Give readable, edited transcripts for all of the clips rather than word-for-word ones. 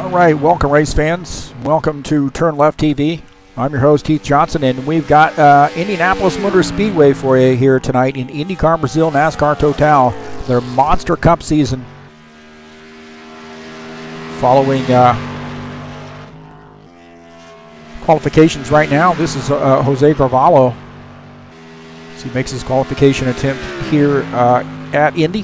All right, welcome race fans. Welcome to TurnLeft TV. I'm your host, Heath Johnson, and we've got Indianapolis Motor Speedway for you here tonight in IndyCar Brazil, NASCAR Total, their Monster Cup season. Following qualifications right now, this is Jose Carvalho. So he makes his qualification attempt here at Indy.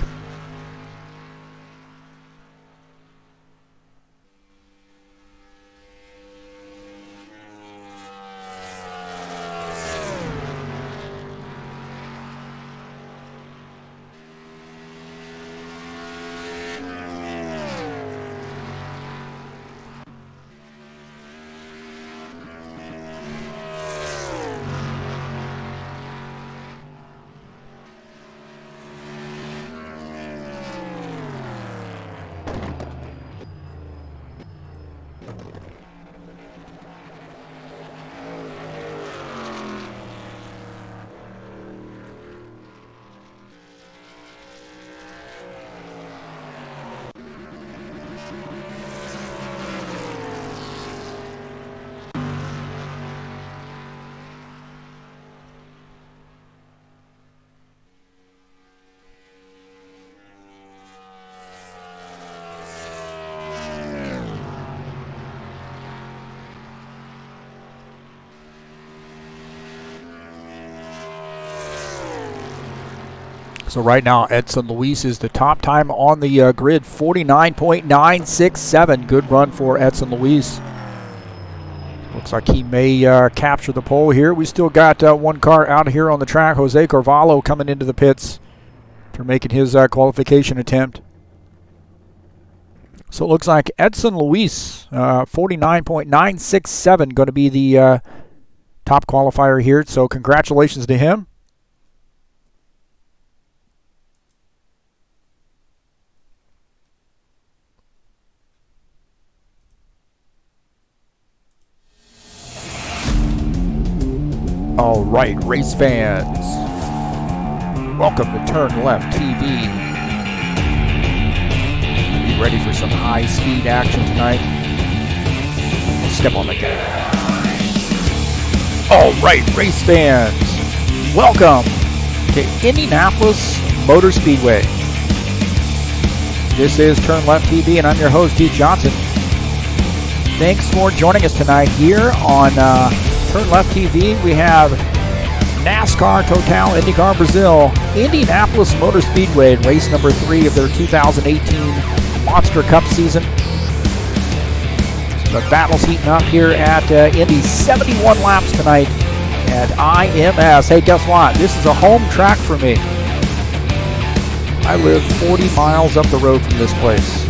So right now, Edson Luis is the top time on the grid, 49.967. Good run for Edson Luis. Looks like he may capture the pole here. We still got one car out here on the track. Jose Carvalho coming into the pits for making his qualification attempt. So it looks like Edson Luis, 49.967, going to be the top qualifier here. So congratulations to him. All right, race fans, welcome to TurnLeft TV. Be ready for some high-speed action tonight. Step on the gas. All right, race fans, welcome to Indianapolis Motor Speedway. This is TurnLeft TV, and I'm your host, Heath Johnson. Thanks for joining us tonight here on TurnLeft TV. We have NASCAR Total, IndyCar Brazil, Indianapolis Motor Speedway, race number 3 of their 2018 Monster Cup season. The battle's heating up here at Indy. 71 laps tonight at IMS. Hey, guess what? This is a home track for me. I live 40 miles up the road from this place.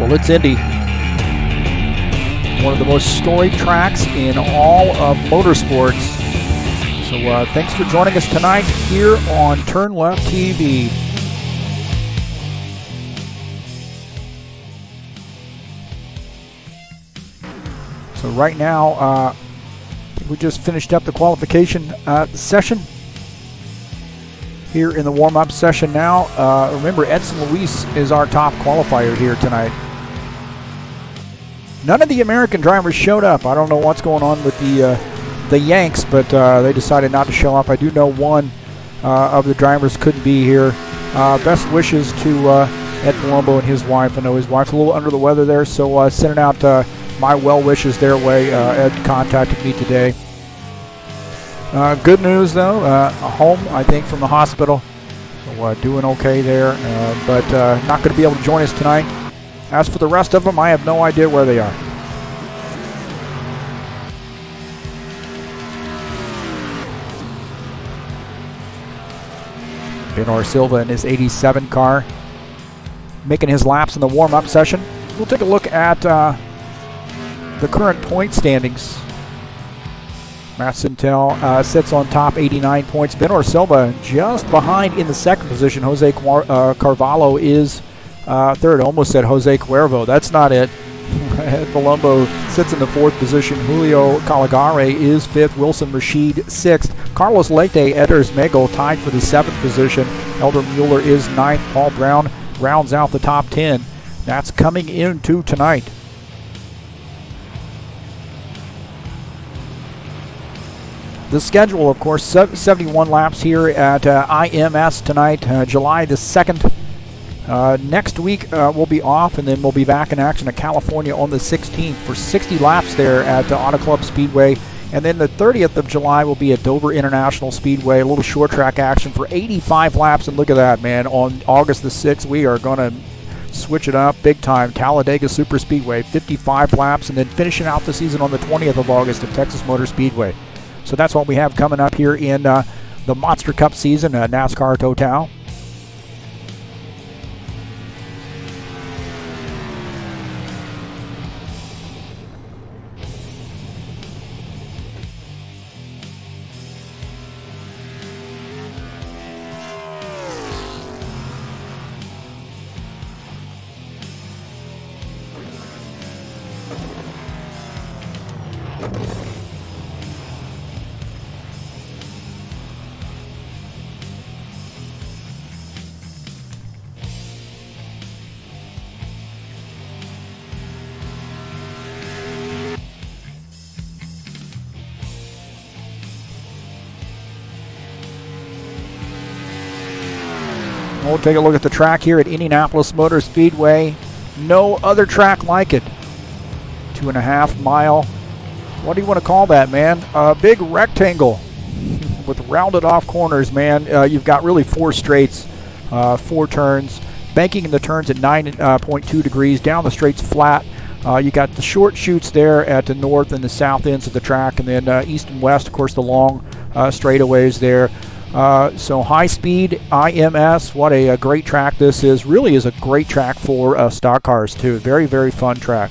Well, it's Indy, one of the most storied tracks in all of motorsports. So thanks for joining us tonight here on TurnLeft TV. So right now, we just finished up the qualification session. Here in the warm-up session now. Remember, Edson Luis is our top qualifier here tonight. None of the American drivers showed up. I don't know what's going on with the Yanks, but they decided not to show up. I do know one of the drivers couldn't be here. Best wishes to Ed Palumbo and his wife. I know his wife's a little under the weather there, so sending out my well wishes their way. Ed contacted me today. Good news, though, home, I think, from the hospital. So doing okay there, but not going to be able to join us tonight. As for the rest of them, I have no idea where they are. Bernard Silva in his 87 car, making his laps in the warm-up session. We'll take a look at the current point standings. Matt Sintel sits on top, 89 points. Bernard Silva just behind in the second position. Jose Carvalho is third. Almost said Jose Cuervo. That's not it. Palumbo sits in the fourth position. Julio Caligare is fifth. Wilson Rashid sixth. Carlos Leite, Eders Megel tied for the seventh position. Elder Mueller is ninth. Paul Brown rounds out the top 10. That's coming into tonight. The schedule, of course, 71 laps here at IMS tonight, July the 2nd. Next week we'll be off, and then we'll be back in action at California on the 16th for 60 laps there at the Auto Club Speedway. And then the 30th of July will be at Dover International Speedway, a little short track action for 85 laps. And look at that, man. On August the 6th, we are going to switch it up big time. Talladega Super Speedway, 55 laps, and then finishing out the season on the 20th of August at Texas Motor Speedway. So that's what we have coming up here in the Monster Cup season at NASCAR Total. We'll take a look at the track here at Indianapolis Motor Speedway. No other track like it. 2.5 mile. What do you want to call that, man? A big rectangle with rounded off corners, man. You've got really 4 straights, 4 turns. Banking in the turns at 9.2 degrees. Down the straights flat. You got the short chutes there at the north and the south ends of the track. And then east and west, of course, the long straightaways there. So high speed IMS, what a great track this is. Really is a great track for stock cars too. Very, very fun track.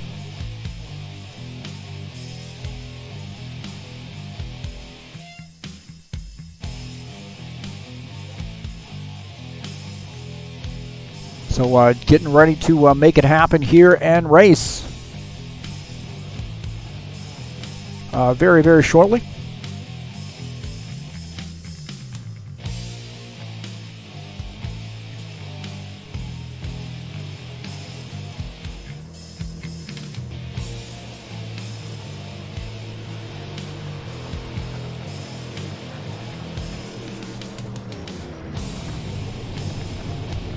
So getting ready to make it happen here and race very, very shortly.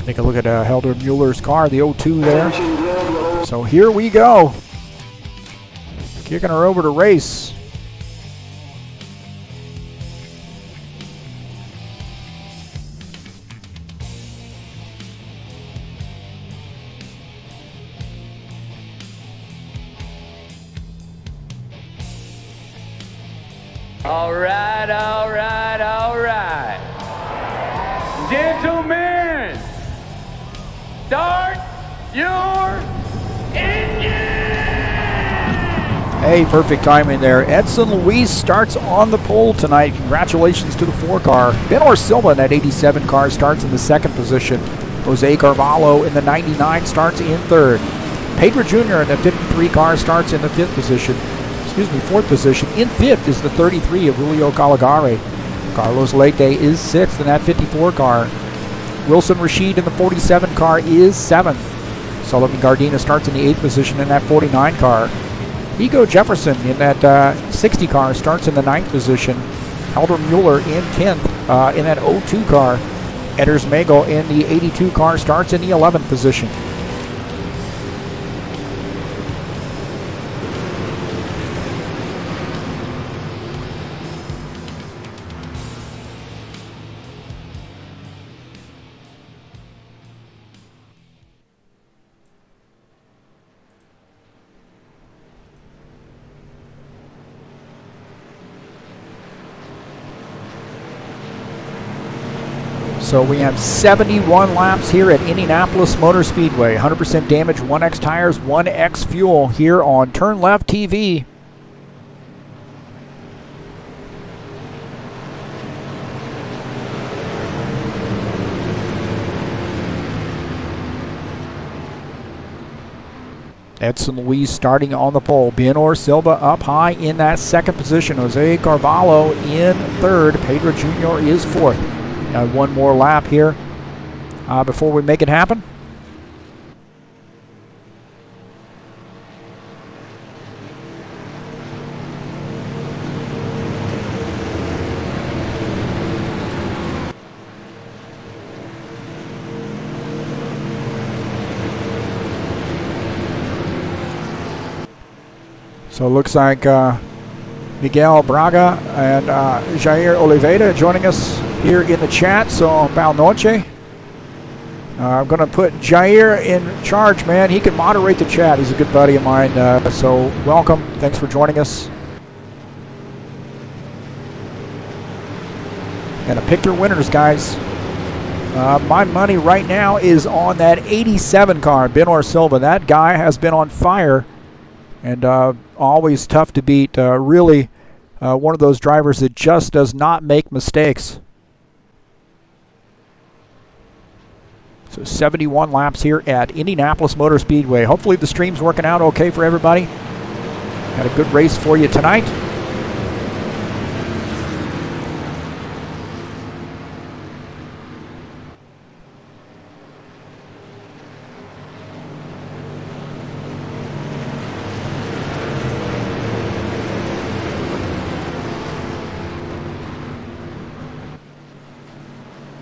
Take a look at Helder Mueller's car, the 02 there. So here we go. Kicking her over to race. All right, all right, all right. Gentlemen, start your engine! Hey, perfect timing there. Edson Luis starts on the pole tonight. Congratulations to the 4 car. Bernard Silva in that 87 car starts in the 2nd position. Jose Carvalho in the 99 starts in 3rd. Pedro Jr. in the 53 car starts in the 5th position. Excuse me, 4th position. In 5th is the 33 of Julio Caligare. Carlos Leite is 6th in that 54 car. Wilson Rashid in the 47 car is 7th. Sullivan Gardena starts in the 8th position in that 49 car. Ego Jefferson in that 60 car starts in the 9th position. Elder Mueller in 10th in that 02 car. Eders Megel in the 82 car starts in the 11th position. So we have 71 laps here at Indianapolis Motor Speedway. 100% damage, 1X tires, 1X fuel here on TurnLeft TV. Edson Luis starting on the pole. Benor Silva up high in that second position. Jose Carvalho in third. Pedro Jr. is fourth. Now one more lap here before we make it happen. So it looks like Miguel Braga and Jair Oliveira joining us here in the chat. So boa noche. I'm going to put Jair in charge, man. He can moderate the chat. He's a good buddy of mine. So welcome. Thanks for joining us. Got to pick your winners, guys. My money right now is on that 87 car, Benor Silva. That guy has been on fire. And always tough to beat. Really one of those drivers that just does not make mistakes. So 71 laps here at Indianapolis Motor Speedway. Hopefully the stream's working out okay for everybody. Got a good race for you tonight.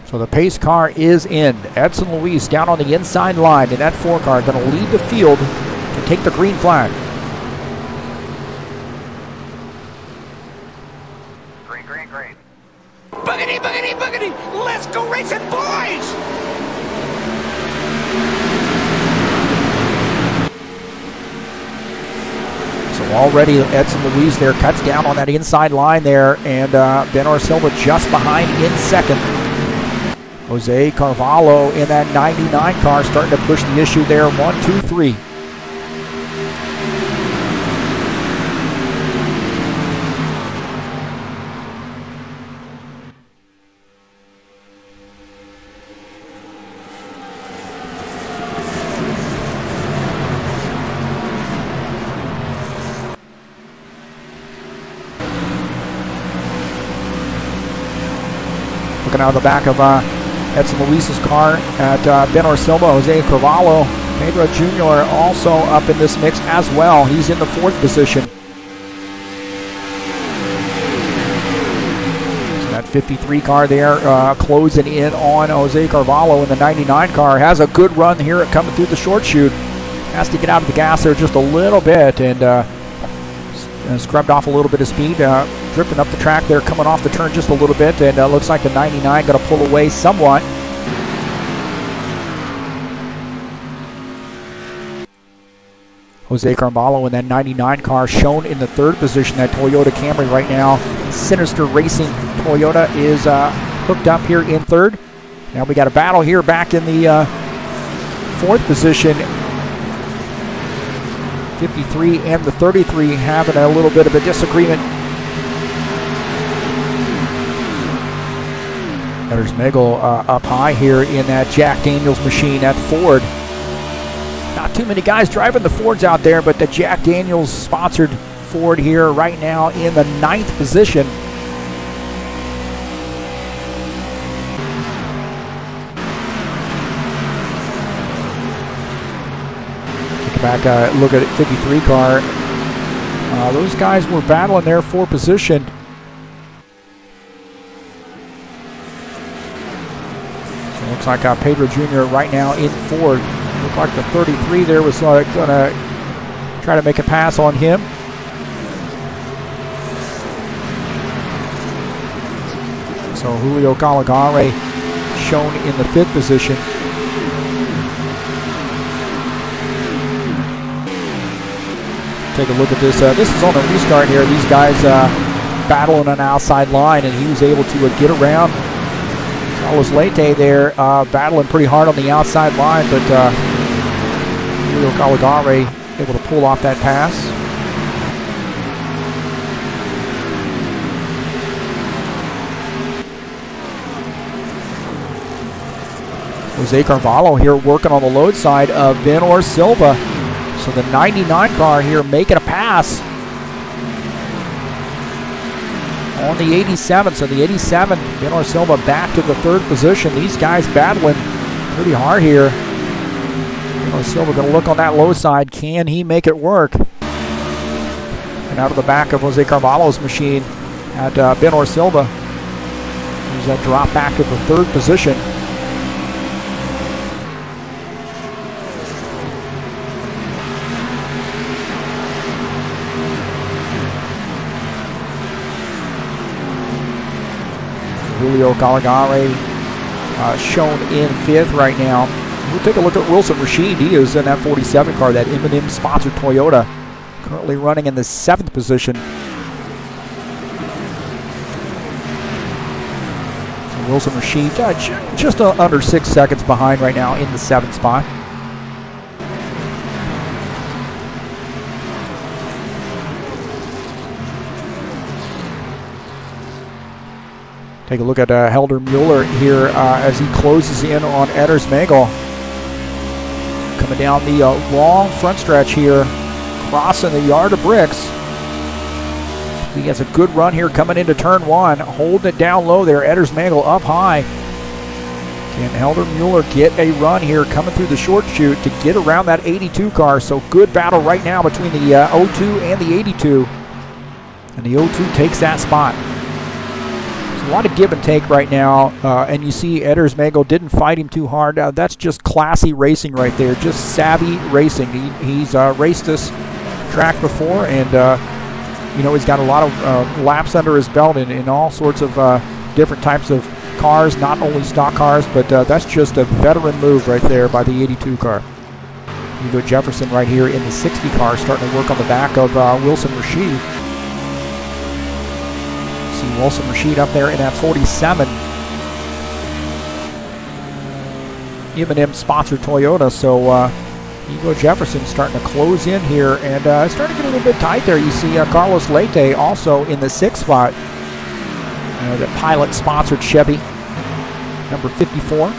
So the pace car is in. Edson Luis down on the inside line in that 4 car, going to lead the field to take the green flag. Green, green, green. Boogity, boogity, boogity! Let's go racing, boys! So already Edson Luis there cuts down on that inside line there, and Benor Silva just behind in second. Jose Carvalho in that 99 car starting to push the issue there. 1, 2, 3. Looking out of the back of Edson Luis's car at Benor Silva, Jose Carvalho. Pedro Jr. also up in this mix as well. He's in the 4th position. So that 53 car there closing in on Jose Carvalho in the 99 car. Has a good run here coming through the short chute. Has to get out of the gas there just a little bit and scrubbed off a little bit of speed. Drifting up the track there, coming off the turn just a little bit, and looks like the 99 going to pull away somewhat. Jose Carvalho in that 99 car shown in the 3rd position, that Toyota Camry right now. Sinister Racing Toyota is hooked up here in 3rd. Now we got a battle here back in the 4th position. 53 and the 33 having a little bit of a disagreement. There's Miguel up high here in that Jack Daniels machine at Ford. Not too many guys driving the Fords out there, but the Jack Daniels sponsored Ford here right now in the 9th position. Take back look at 53 car. Those guys were battling there for position. Looks like Pedro Jr. right now in 4th. Looked like the 33 there was going to try to make a pass on him. So Julio Calagare shown in the 5th position. Take a look at this. This is on the restart here. These guys battling an outside line, and he was able to get around Carlos Leite there battling pretty hard on the outside line, but Julio Caligari able to pull off that pass. Jose Carvalho here working on the load side of Benor Silva. So the 99 car here making a pass on the 87. So the 87, Benor Silva back to the third position. These guys battling pretty hard here. Benor Silva going to look on that low side. Can he make it work? And out of the back of Jose Carvalho's machine at Benor Silva. There's that drop back to the third position. Julio Caligari shown in fifth right now. We'll take a look at Wilson Rashid. He is in that 47 car, that M&M sponsored Toyota, currently running in the 7th position. So Wilson Rashid just under 6 seconds behind right now in the 7th spot. Take a look at Helder Mueller here as he closes in on Edders Magel. Coming down the long front stretch here, crossing the yard of bricks. He has a good run here coming into turn 1, holding it down low there. Edders Magel up high. Can Helder Mueller get a run here coming through the short chute to get around that 82 car? So good battle right now between the 02 and the 82. And the 02 takes that spot. A lot of give and take right now, and you see Edders Magel didn't fight him too hard. That's just classy racing right there, just savvy racing. He's raced this track before, and you know, he's got a lot of laps under his belt in all sorts of different types of cars, not only stock cars, but that's just a veteran move right there by the 82 car. Hugo Jefferson right here in the 60 car, starting to work on the back of Wilson Rashid. Wilson Rashid up there in that 47 M&M sponsored Toyota. So Hugo Jefferson starting to close in here, and it's starting to get a little bit tight there. You see Carlos Leite also in the 6th spot. The Pilot sponsored Chevy, number 54.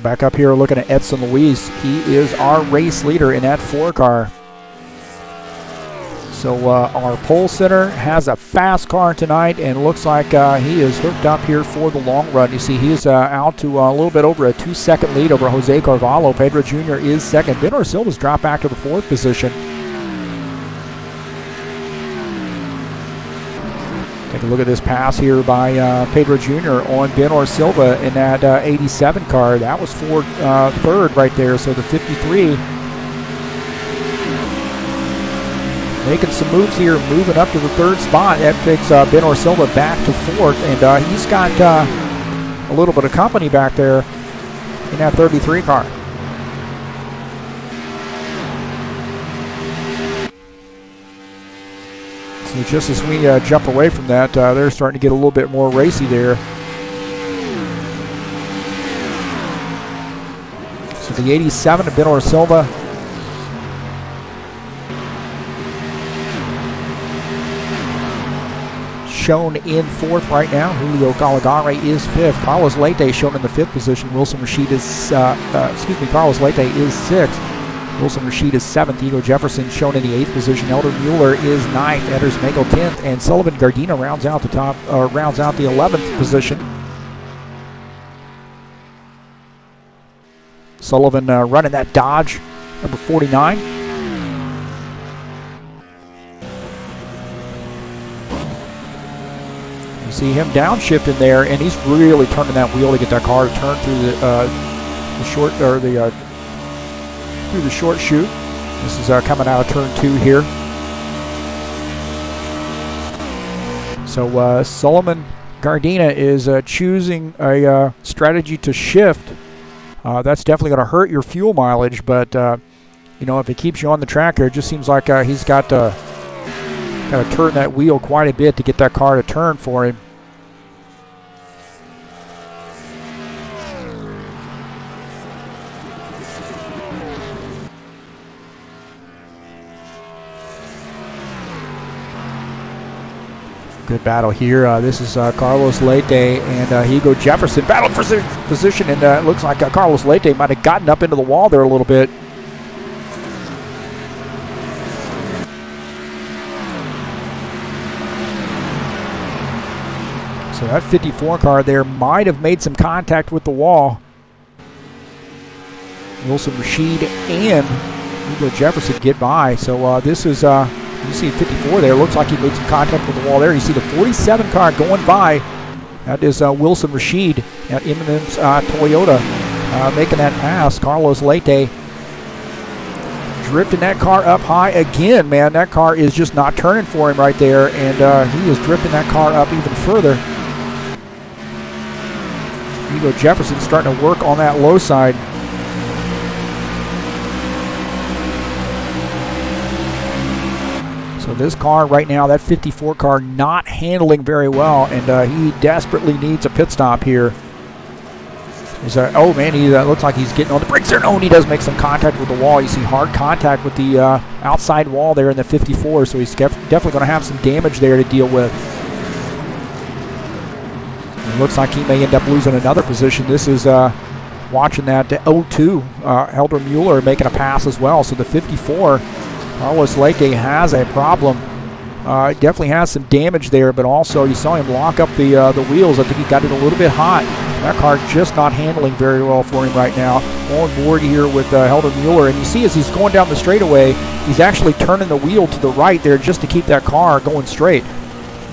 Back up here looking at Edson Luis. He is our race leader in that 4 car. So our pole sitter has a fast car tonight, and looks like he is hooked up here for the long run. You see he is out to a little bit over a 2-second lead over Jose Carvalho. Pedro Jr. is second. Benor Silva's dropped back to the 4th position. Take a look at this pass here by Pedro Jr. on Benor Silva in that 87 car. That was for 3rd right there. So the 53 making some moves here, moving up to the 3rd spot. That takes Benor Silva back to 4th, and he's got a little bit of company back there in that 33 car. So just as we jump away from that, they're starting to get a little bit more racy there. So the 87 of Benor Silva. Shown in 4th right now. Julio Caligari is 5th. Carlos Leite shown in the 5th position. Wilson Rashid is, Carlos Leite is 6th. Wilson Rashid is 7th. Hugo Jefferson shown in the 8th position. Helder Mueller is 9th. Edders Magel 10th, and Sullivan Gardena rounds out the rounds out the 11th position. Sullivan running that Dodge, number 49. You see him downshifting there, and he's really turning that wheel to get that car to turn through the short chute. This is coming out of turn 2 here. So Solomon Gardena is choosing a strategy to shift. That's definitely going to hurt your fuel mileage, but you know, if it keeps you on the track here, it just seems like he's got to turn that wheel quite a bit to get that car to turn for him. Good battle here. This is Carlos Leite and Hugo Jefferson battle for position, and it looks like Carlos Leite might have gotten up into the wall there a little bit. So that 54 car there might have made some contact with the wall. Wilson Rashid and Hugo Jefferson get by. So this is... you see 54 there. Looks like he made some contact with the wall there. You see the 47 car going by. That is Wilson Rashid at Eminence Toyota making that pass. Carlos Leite drifting that car up high again, man. That car is just not turning for him right there, and he is drifting that car up even further. Hugo Jefferson starting to work on that low side. So this car right now, that 54 car, not handling very well, and he desperately needs a pit stop here. Oh man, he looks like he's getting on the brakes there. No, and he does make some contact with the wall. You see hard contact with the outside wall there in the 54, so he's definitely going to have some damage there to deal with. It looks like he may end up losing another position. This is watching that 02, Helder Mueller making a pass as well. So the 54, Carlos Leite has a problem. Definitely has some damage there, but also you saw him lock up the wheels. I think he got it a little bit hot. That car just not handling very well for him right now. On board here with Helder Mueller, and you see as he's going down the straightaway, he's actually turning the wheel to the right there just to keep that car going straight.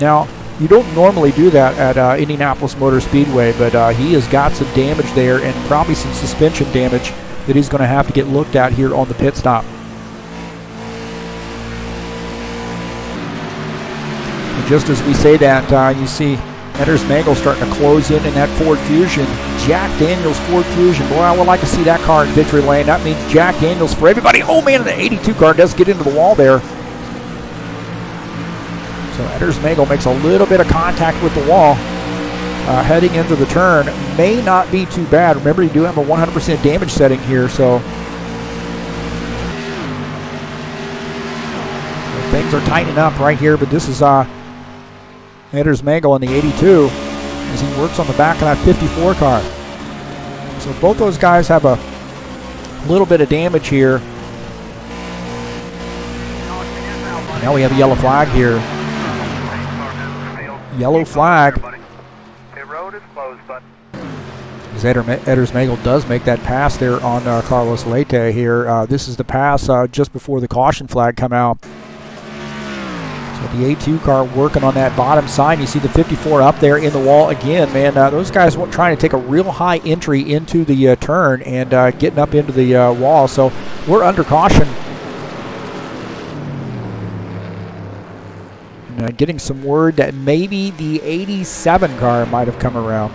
Now, you don't normally do that at Indianapolis Motor Speedway, but he has got some damage there and probably some suspension damage that he's going to have to get looked at here on the pit stop. And just as we say that, you see Etters Mangle starting to close in that Ford Fusion. Jack Daniels Ford Fusion. Boy, I would like to see that car in victory lane. That means Jack Daniels for everybody. Oh man, the 82 car does get into the wall there. So Etters Mangle makes a little bit of contact with the wall heading into the turn. May not be too bad. Remember, you do have a 100% damage setting here, so things are tightening up right here, but this is Etters Mangle in the 82 as he works on the back of that 54 car. So both those guys have a little bit of damage here. Now we have a yellow flag here. Yellow flag. As Etters Mangle does make that pass there on Carlos Leite here. This is the pass just before the caution flag come out. So the A2 car working on that bottom side. You see the 54 up there in the wall again, man. Those guys were trying to take a real high entry into the turn and getting up into the wall. So we're under caution. And, getting some word that maybe the 87 car might have come around.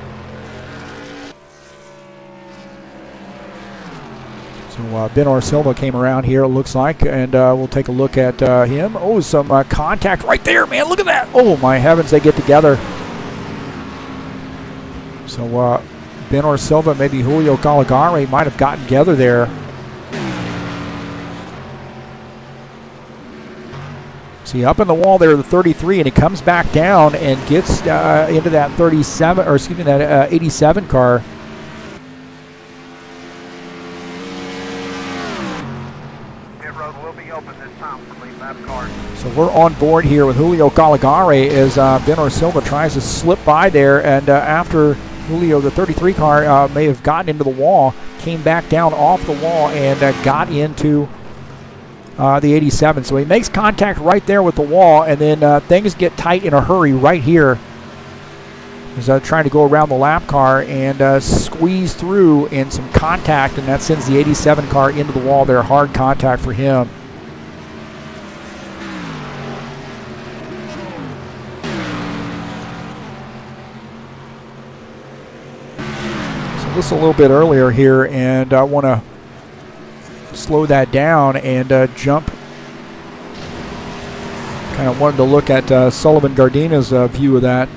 So Benor Silva came around here, it looks like, and we'll take a look at him. Oh, some contact right there, man. Look at that. Oh, my heavens, they get together. So Benor Silva, maybe Julio Caligari might have gotten together there. See, up in the wall there, the 33, and he comes back down and gets into that 37, or excuse me, that 87 car. So we're on board here with Julio Caligari as Benor Silva tries to slip by there, and after Julio, the 33 car, may have gotten into the wall, came back down off the wall and got into the 87. So he makes contact right there with the wall, and then things get tight in a hurry right here. He's trying to go around the lap car and squeeze through in some contact, and that sends the 87 car into the wall there. Hard contact for him. this a little bit earlier here, and I want to slow that down and jump. Kind of wanted to look at Sullivan Gardina's view of that.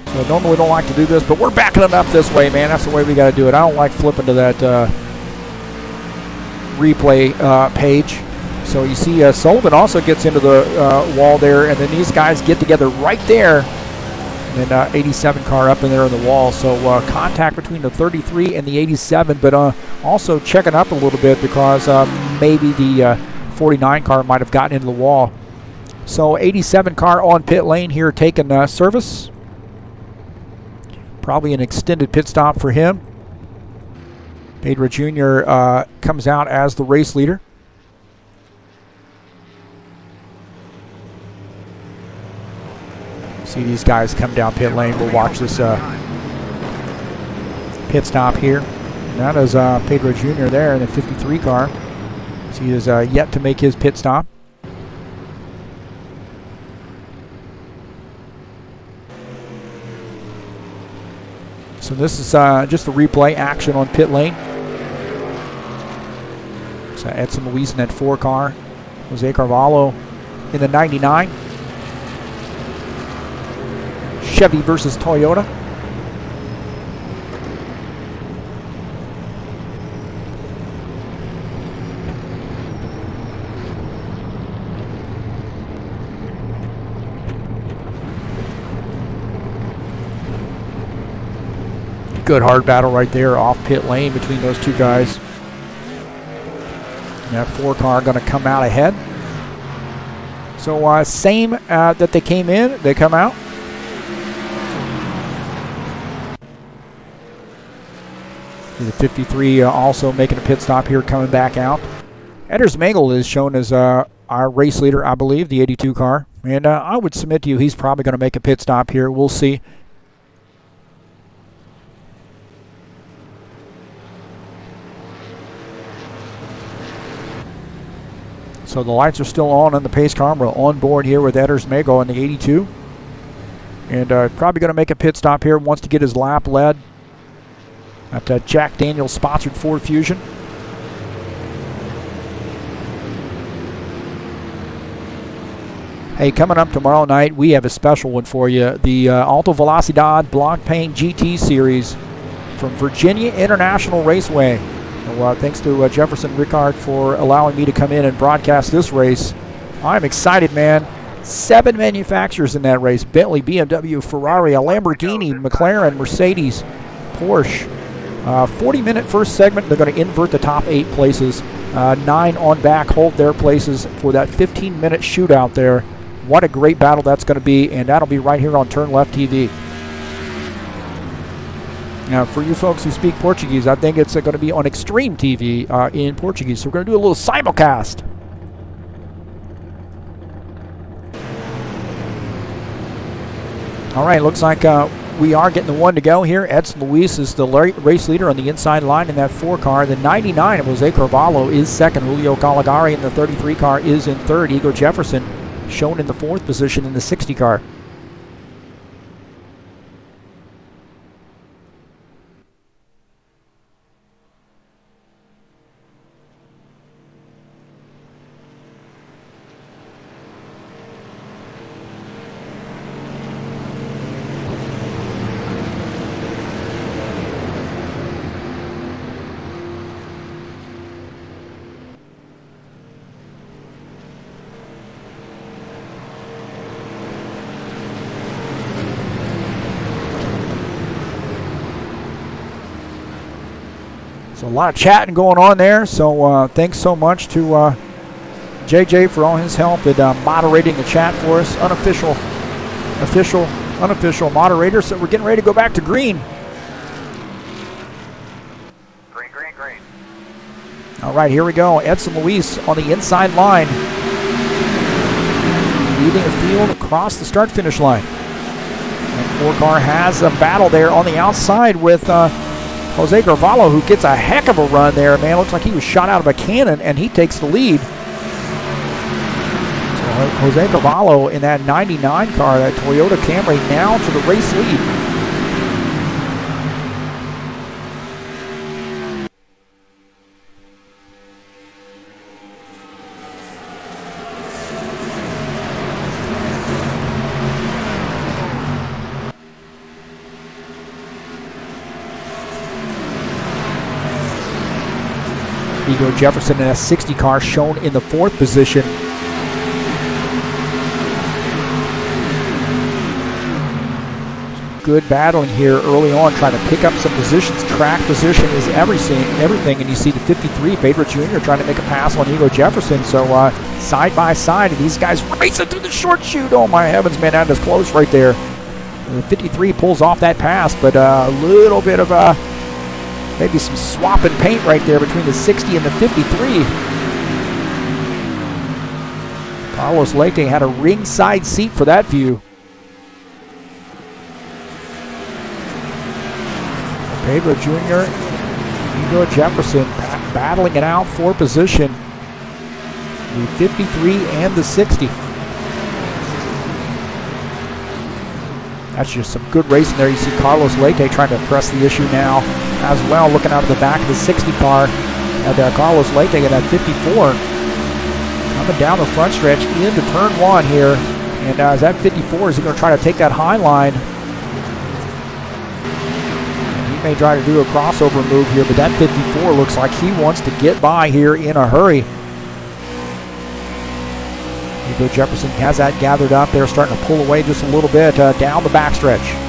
So normally we don't like to do this, but we're backing it up this way, man. That's the way we got to do it. I don't like flipping to that replay page. So you see Sullivan also gets into the wall there, and then these guys get together right there. And 87 car up in there in the wall. So contact between the 33 and the 87, but also checking up a little bit because maybe the 49 car might have gotten into the wall. So 87 car on pit lane here taking service. Probably an extended pit stop for him. Pedro Jr. Comes out as the race leader. See these guys come down pit lane. We'll watch this pit stop here. And that is Pedro Jr. there in the 53 car. So he is yet to make his pit stop. So this is just the replay action on pit lane. So Edson Luis in that 4 car. Jose Carvalho in the 99. Chevy versus Toyota. Good hard battle right there off pit lane between those two guys. And that 4 car going to come out ahead. So same that they came in, they come out. The 53 also making a pit stop here, coming back out. Anders Mengel is shown as our race leader, I believe, the 82 car. And I would submit to you he's probably going to make a pit stop here. We'll see. So the lights are still on the pace car. We're on board here with Anders Mengel in the 82. And probably going to make a pit stop here. Wants to get his lap led. That Jack Daniels sponsored Ford Fusion. Hey, coming up tomorrow night, we have a special one for you. The Alta Velocidad Block Paint GT Series from Virginia International Raceway. So, thanks to Jefferson Rickard for allowing me to come in and broadcast this race. I'm excited, man. 7 manufacturers in that race. Bentley, BMW, Ferrari, a Lamborghini, McLaren, Mercedes, Porsche. 40-minute first segment. They're going to invert the top 8 places. 9 on back hold their places for that 15-minute shootout there. What a great battle that's going to be, and that'll be right here on TurnLeft TV. Now, for you folks who speak Portuguese, I think it's going to be on Extreme TV in Portuguese. So we're going to do a little simulcast. All right, looks like we are getting the one to go here. Edson Luis is the race leader on the inside line in that 4 car. The 99 of Jose Carvalho is second. Julio Caligari in the 33 car is in third. Igor Jefferson shown in the 4th position in the 60 car. So a lot of chatting going on there. So thanks so much to JJ for all his help at moderating the chat for us. Unofficial moderator. So we're getting ready to go back to green. Green. All right, here we go. Edson Luis on the inside line, leading the field across the start-finish line. And 4 car has a battle there on the outside with Jose Carvalho, who gets a heck of a run there, man. Looks like he was shot out of a cannon, and he takes the lead. So Jose Carvalho in that 99 car, that Toyota Camry, now to the race lead. Ego Jefferson in a 60 car shown in the 4th position. Good battling here early on, trying to pick up some positions. Track position is everything, and you see the 53, Pedro Jr. trying to make a pass on Ego Jefferson. So side by side, and these guys racing through the short chute. Oh my heavens, man, that is close right there. And the 53 pulls off that pass, but a little bit of maybe some swapping paint right there between the 60 and the 53. Carlos Leite had a ringside seat for that view. Pedro Jr., Ego Jefferson battling it out for position. The 53 and the 60. That's just some good racing there. You see Carlos Leite trying to press the issue now as well, looking out of the back of the 60 car. And Carlos Leite in that 54 coming down the front stretch into turn 1 here. And as that 54 is going to try to take that high line. May try to do a crossover move here, but that 54 looks like he wants to get by here in a hurry. Ego Jefferson has that gathered up there, starting to pull away just a little bit down the backstretch.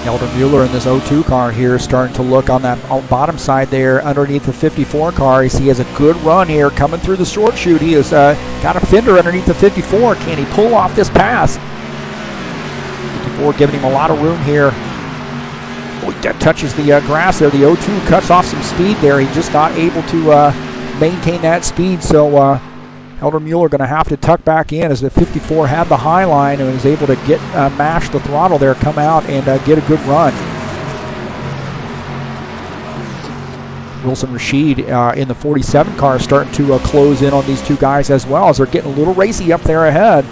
Elder Mueller in this 02 car here starting to look on that bottom side there underneath the 54 car. He has a good run here coming through the short chute. He has got a fender underneath the 54. Can he pull off this pass? 54 giving him a lot of room here. Oh, that touches the grass there. The 02 cuts off some speed there. He's just not able to maintain that speed. So Elder Mueller going to have to tuck back in as the 54 had the high line and was able to get mash the throttle there, come out and get a good run. Wilson Rashid in the 47 car starting to close in on these two guys as well as they're getting a little racy up there ahead.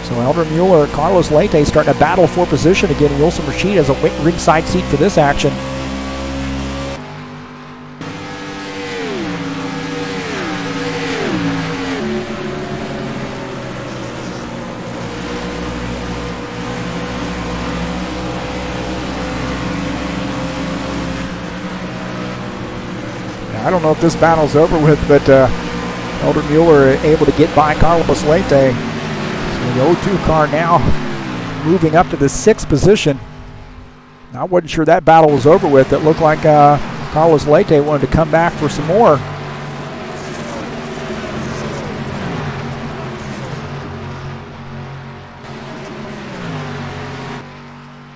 So Elder Mueller, Carlos Leite starting to battle for position again. Wilson Rashid has a ringside seat for this action. I don't know if this battle's over with, but Elder Mueller able to get by Carlos Leite. So the 02 car now moving up to the 6th position. I wasn't sure that battle was over with. It looked like Carlos Leite wanted to come back for some more.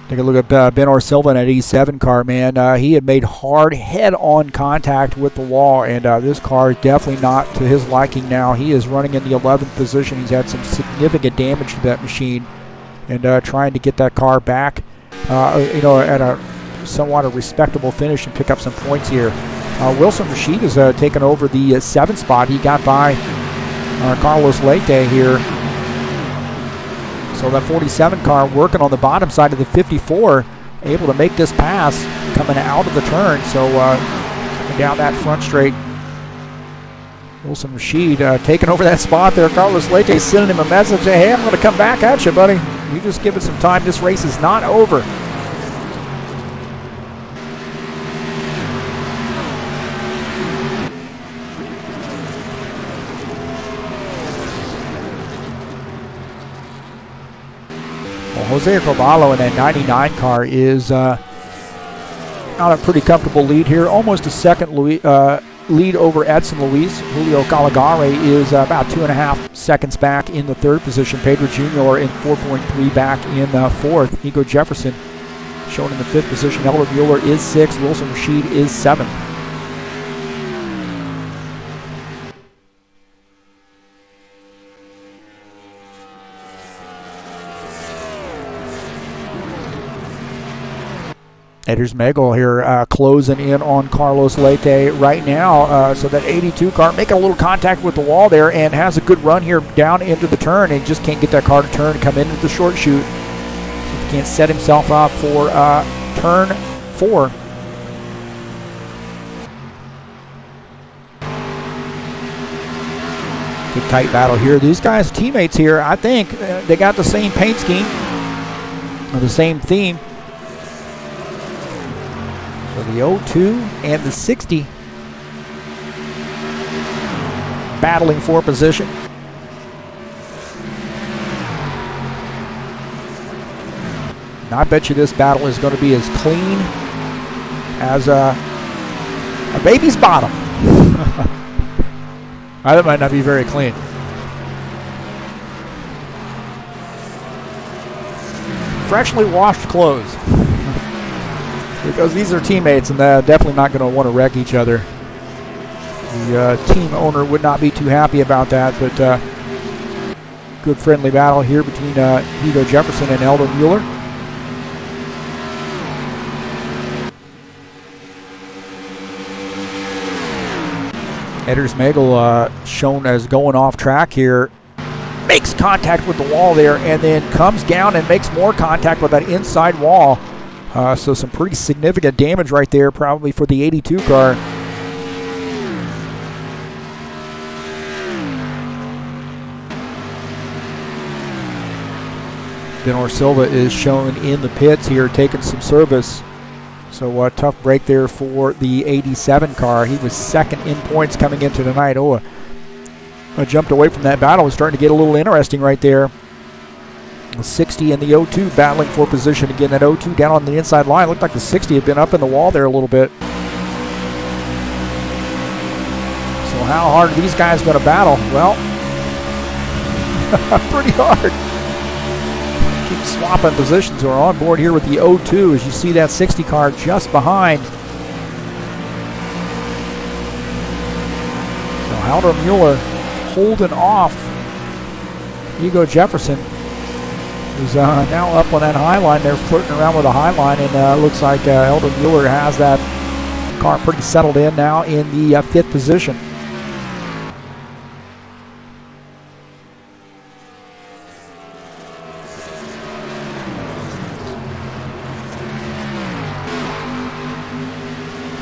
Take a look at Ben Orsilva in that 87 car, man. He had made hard head-on contact with the wall, and this car is definitely not to his liking now. He is running in the 11th position. He's had some significant damage to that machine, and trying to get that car back, at a somewhat a respectable finish and pick up some points here. Wilson Rashid has taken over the 7th spot. He got by Carlos Leite here. So that 47 car working on the bottom side of the 54, able to make this pass coming out of the turn. So coming down that front straight, Wilson Rashid taking over that spot there. Carlos Leite sending him a message, hey, I'm going to come back at you, buddy. You just give it some time. This race is not over. Jose Carvalho in that 99 car is on a pretty comfortable lead here. Almost a second lead over Edson Luis. Julio Caligari is about 2.5 seconds back in the 3rd position. Pedro Jr. in 4.3 back in 4th. Ego Jefferson shown in the 5th position. Elder Mueller is 6th. Wilson Rashid is 7th. Here's Megel here closing in on Carlos Leite right now. So that 82 car making a little contact with the wall there and has a good run here down into the turn and just can't get that car to turn and come into the short chute. So he can't set himself up for turn 4. Good tight battle here. These guys, teammates here, I think they got the same paint scheme or the same theme. So the 02 and the 60 battling for position. And I bet you this battle is going to be as clean as a baby's bottom. That might not be very clean. Freshly washed clothes. Because these are teammates and they're definitely not going to want to wreck each other. The team owner would not be too happy about that, but good friendly battle here between Hugo Jefferson and Eldon Mueller. Edders Megel shown as going off track here. Makes contact with the wall there and then comes down and makes more contact with that inside wall. So some pretty significant damage right there, probably for the 82 car. Benor Silva is shown in the pits here, taking some service. So a tough break there for the 87 car. He was second in points coming into tonight. Oh, jumped away from that battle. Was starting to get a little interesting right there. 60 and the 02 battling for position again. That 02 down on the inside line. Looked like the 60 had been up in the wall there a little bit. So how hard are these guys going to battle? Well, pretty hard. Keep swapping positions. We're on board here with the 02 as you see that 60 car just behind. So Halder Mueller holding off Hugo Jefferson, who's now up on that high line. They're flirting around with a high line, and looks like Eldon Mueller has that car pretty settled in now in the 5th position.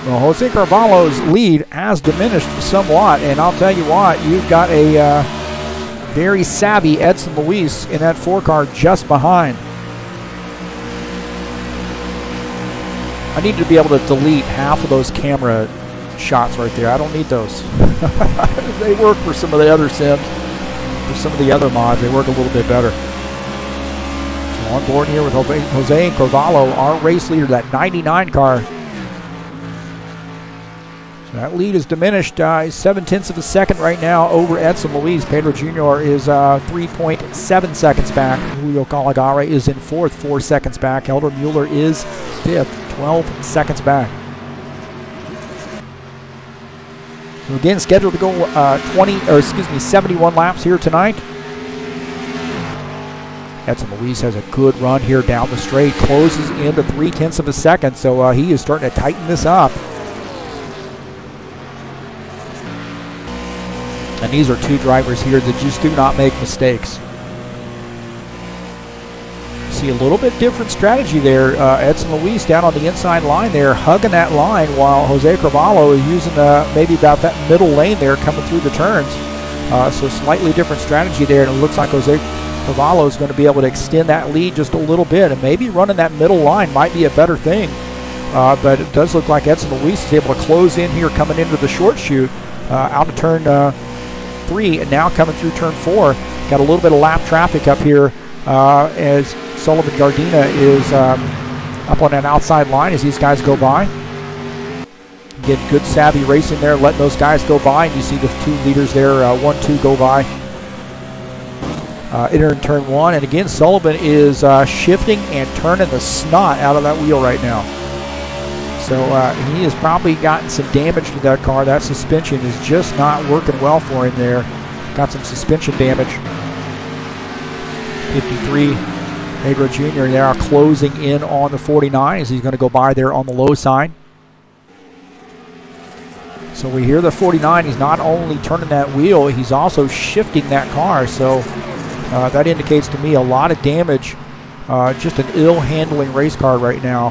Well, Jose Carvalho's lead has diminished somewhat, and I'll tell you what, you've got a very savvy Edson Luis in that 4 car just behind. I need to be able to delete half of those camera shots right there. I don't need those. They work for some of the other sims. For some of the other mods, they work a little bit better. So on board here with Jose Carvalho, our race leader, that 99 car. That lead is diminished 0.7 of a second right now over Edson Luis. Pedro Jr. is 3.7 seconds back. Julio Calagare is in 4th, 4 seconds back. Elder Mueller is 5th, 12 seconds back. So again, scheduled to go 71 laps here tonight. Edson Luis has a good run here down the straight, closes into 0.3 of a second, so he is starting to tighten this up. And these are 2 drivers here that just do not make mistakes. See a little bit different strategy there. Edson Luis down on the inside line there, hugging that line, while Jose Carvalho is using maybe about that middle lane there coming through the turns. So slightly different strategy there, and it looks like Jose Carvalho is going to be able to extend that lead just a little bit, and maybe running that middle line might be a better thing. But it does look like Edson Luis is able to close in here coming into the short chute out of turn 3, and now coming through turn 4. Got a little bit of lap traffic up here as Sullivan Gardena is up on that outside line as these guys go by. Get good savvy racing there, letting those guys go by, and you see the 2 leaders there, 1-2 go by. Entering turn 1, and again Sullivan is shifting and turning the snot out of that wheel right now. So he has probably gotten some damage to that car. That suspension is just not working well for him there. Got some suspension damage. 53 Pedro Jr. now closing in on the 49 as he's going to go by there on the low side. So we hear the 49. He's not only turning that wheel, he's also shifting that car. So that indicates to me a lot of damage. Just an ill-handling race car right now.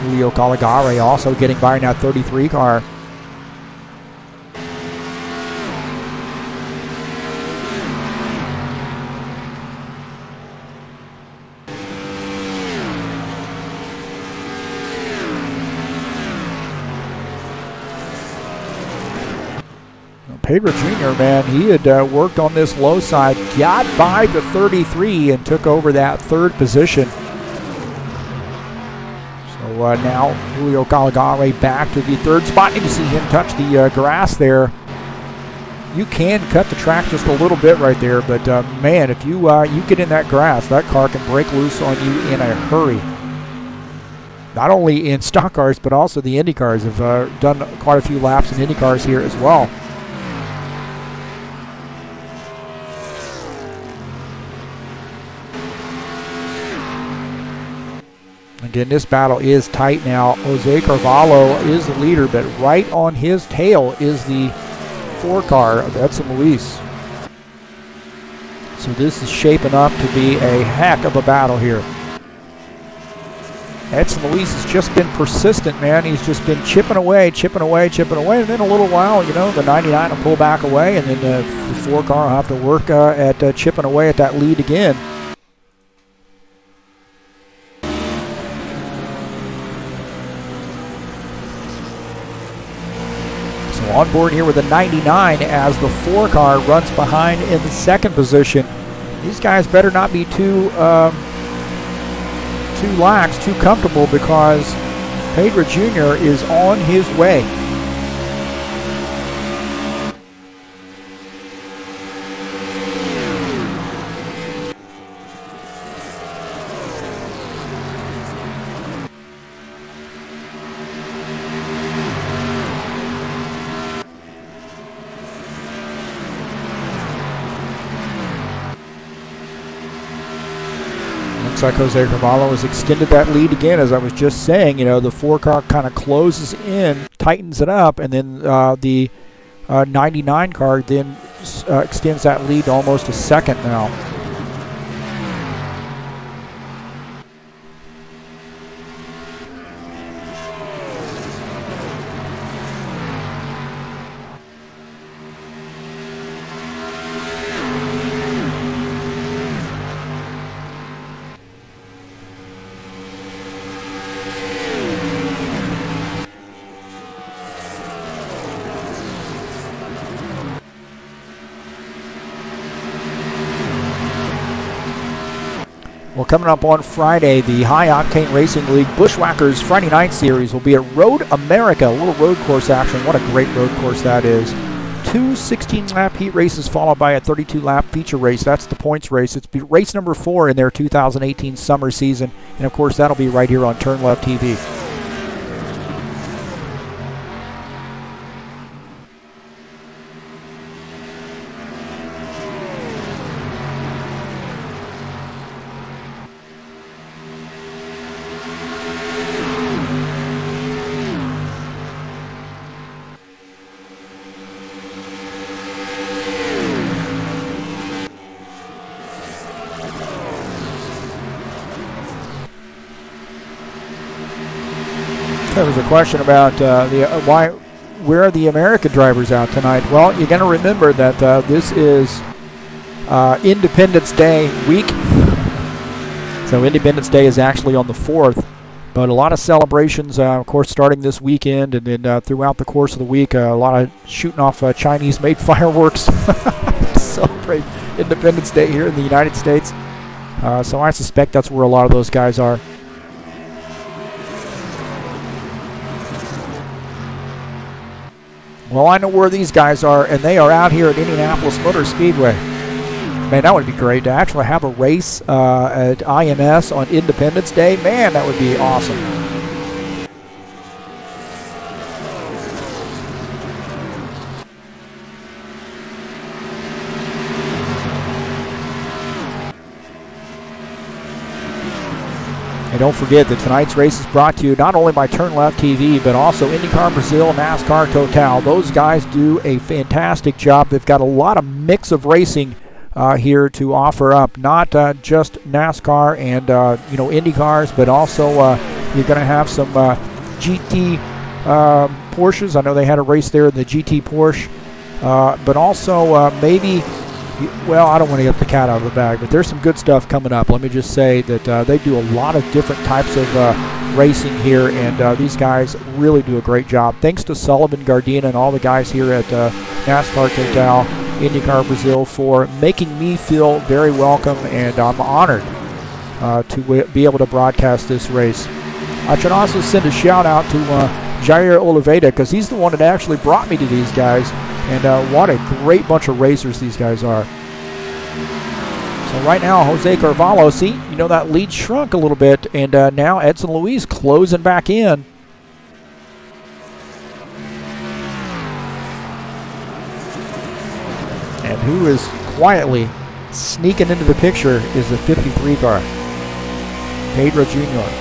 Julio Caligari also getting by in that 33 car. Pedro Jr., man, he had worked on this low side, got by the 33 and took over that third position. So now Julio Caligari back to the third spot. You can see him touch the grass there. You can cut the track just a little bit right there, but man, if you get in that grass, that car can break loose on you in a hurry. Not only in stock cars, but also the Indy cars have done quite a few laps in Indy cars here as well. Again, this battle is tight now. Jose Carvalho is the leader, but right on his tail is the 4 car of Edson Luis. So this is shaping up to be a heck of a battle here. Edson Luis has just been persistent, man. He's just been chipping away, and then a little while, you know, the 99 will pull back away, and then the 4 car will have to work at chipping away at that lead again. On board here with the 99 as the 4 car runs behind in the second position. These guys better not be too lax, too comfortable, because Pedro Jr. is on his way. Like Jose Carvalho has extended that lead again, as I was just saying. You know, the 4 car kind of closes in, tightens it up, and then the 99 car then extends that lead to almost a second now. Well, coming up on Friday, the High Octane Racing League Bushwhackers Friday Night Series will be at Road America, a little road course action. What a great road course that is. 2 16-lap heat races followed by a 32-lap feature race. That's the points race. It's race number 4 in their 2018 summer season. And, of course, that'll be right here on TurnLeft TV. There was a question about where are the American drivers out tonight? Well, you're going to remember that this is Independence Day week. So Independence Day is actually on the 4th, but a lot of celebrations, of course, starting this weekend, and then throughout the course of the week, a lot of shooting off Chinese-made fireworks to celebrate Independence Day here in the United States. So I suspect that's where a lot of those guys are. Well, I know where these guys are, and they are out here at Indianapolis Motor Speedway. Man, that would be great to actually have a race at IMS on Independence Day. Man, that would be awesome. And don't forget that tonight's race is brought to you not only by TurnLeft TV, but also IndyCar Brazil, NASCAR Total. Those guys do a fantastic job. They've got a lot of mix of racing here to offer up, not just NASCAR and Indy cars, but also you're going to have some GT Porsches. I know they had a race there in the GT Porsche, but also maybe. Well, I don't want to get the cat out of the bag, but there's some good stuff coming up. Let me just say that they do a lot of different types of racing here, and these guys really do a great job. Thanks to Sullivan, Gardena, and all the guys here at NASCAR Total, IndyCar Brazil for making me feel very welcome, and I'm honored to be able to broadcast this race. I should also send a shout out to Jair Oliveira, because he's the one that actually brought me to these guys. And what a great bunch of racers these guys are. So right now, Jose Carvalho, see, that lead shrunk a little bit, and now Edson Luis closing back in. And who is quietly sneaking into the picture is the 53 car, Pedro Jr.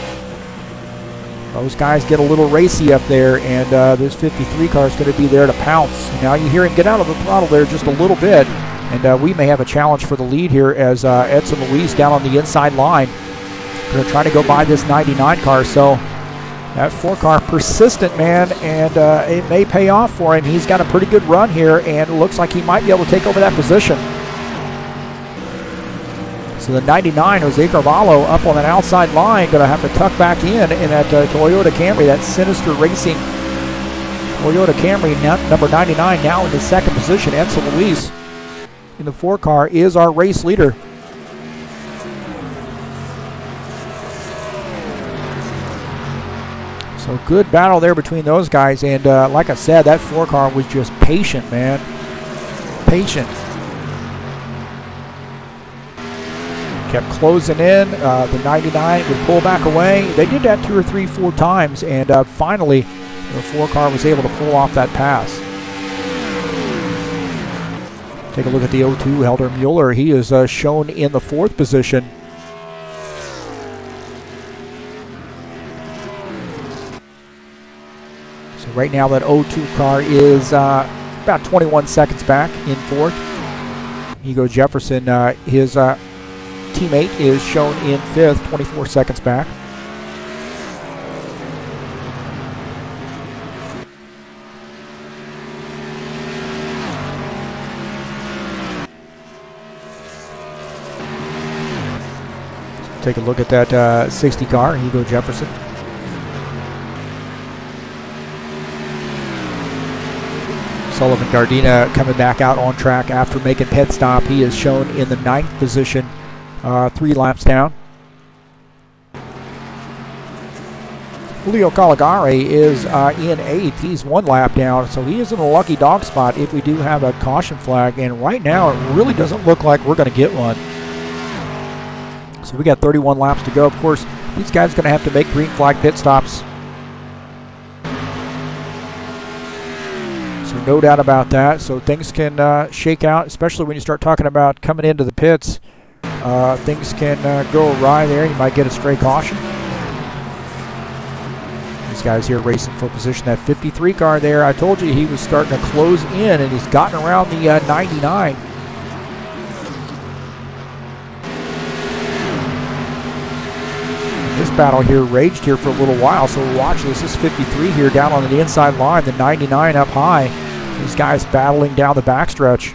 Those guys get a little racy up there, and this 53 car is going to be there to pounce. Now you hear him get out of the throttle there just a little bit, and we may have a challenge for the lead here as Edson Luis down on the inside line. Going to try to go by this 99 car, so that 4 car persistent, man, and it may pay off for him. He's got a pretty good run here, and it looks like he might be able to take over that position. So the 99, Jose Carvalho, up on that outside line, going to have to tuck back in that Toyota Camry, that Sinister Racing Toyota Camry, number 99, now in the second position. Edson Luis in the 4 car is our race leader. So good battle there between those guys, and like I said, that 4 car was just patient, man. Patient. Kept closing in. The 99 would pull back away. They did that 2 or 3, 4 times, and finally the 4 car was able to pull off that pass. Take a look at the 02 Helder Mueller. He is shown in the 4th position. So right now that 02 car is about 21 seconds back in 4th. Hugo Jefferson, his teammate, is shown in 5th, 24 seconds back. Take a look at that 60 car, Hugo Jefferson. Sullivan Gardena coming back out on track after making pit stop. He is shown in the 9th position, 3 laps down. Julio Caligari is in 8th. He's 1 lap down, so he is in a lucky dog spot if we do have a caution flag. And right now, it really doesn't look like we're going to get one. So we got 31 laps to go. Of course, these guys are going to have to make green flag pit stops. So no doubt about that. So things can shake out, especially when you start talking about coming into the pits. Things can go awry there. You might get a stray caution. These guys here racing for position. That 53 car there, I told you he was starting to close in, and he's gotten around the 99. This battle here raged here for a little while, so watch this. This 53 here down on the inside line, the 99 up high. These guys battling down the backstretch.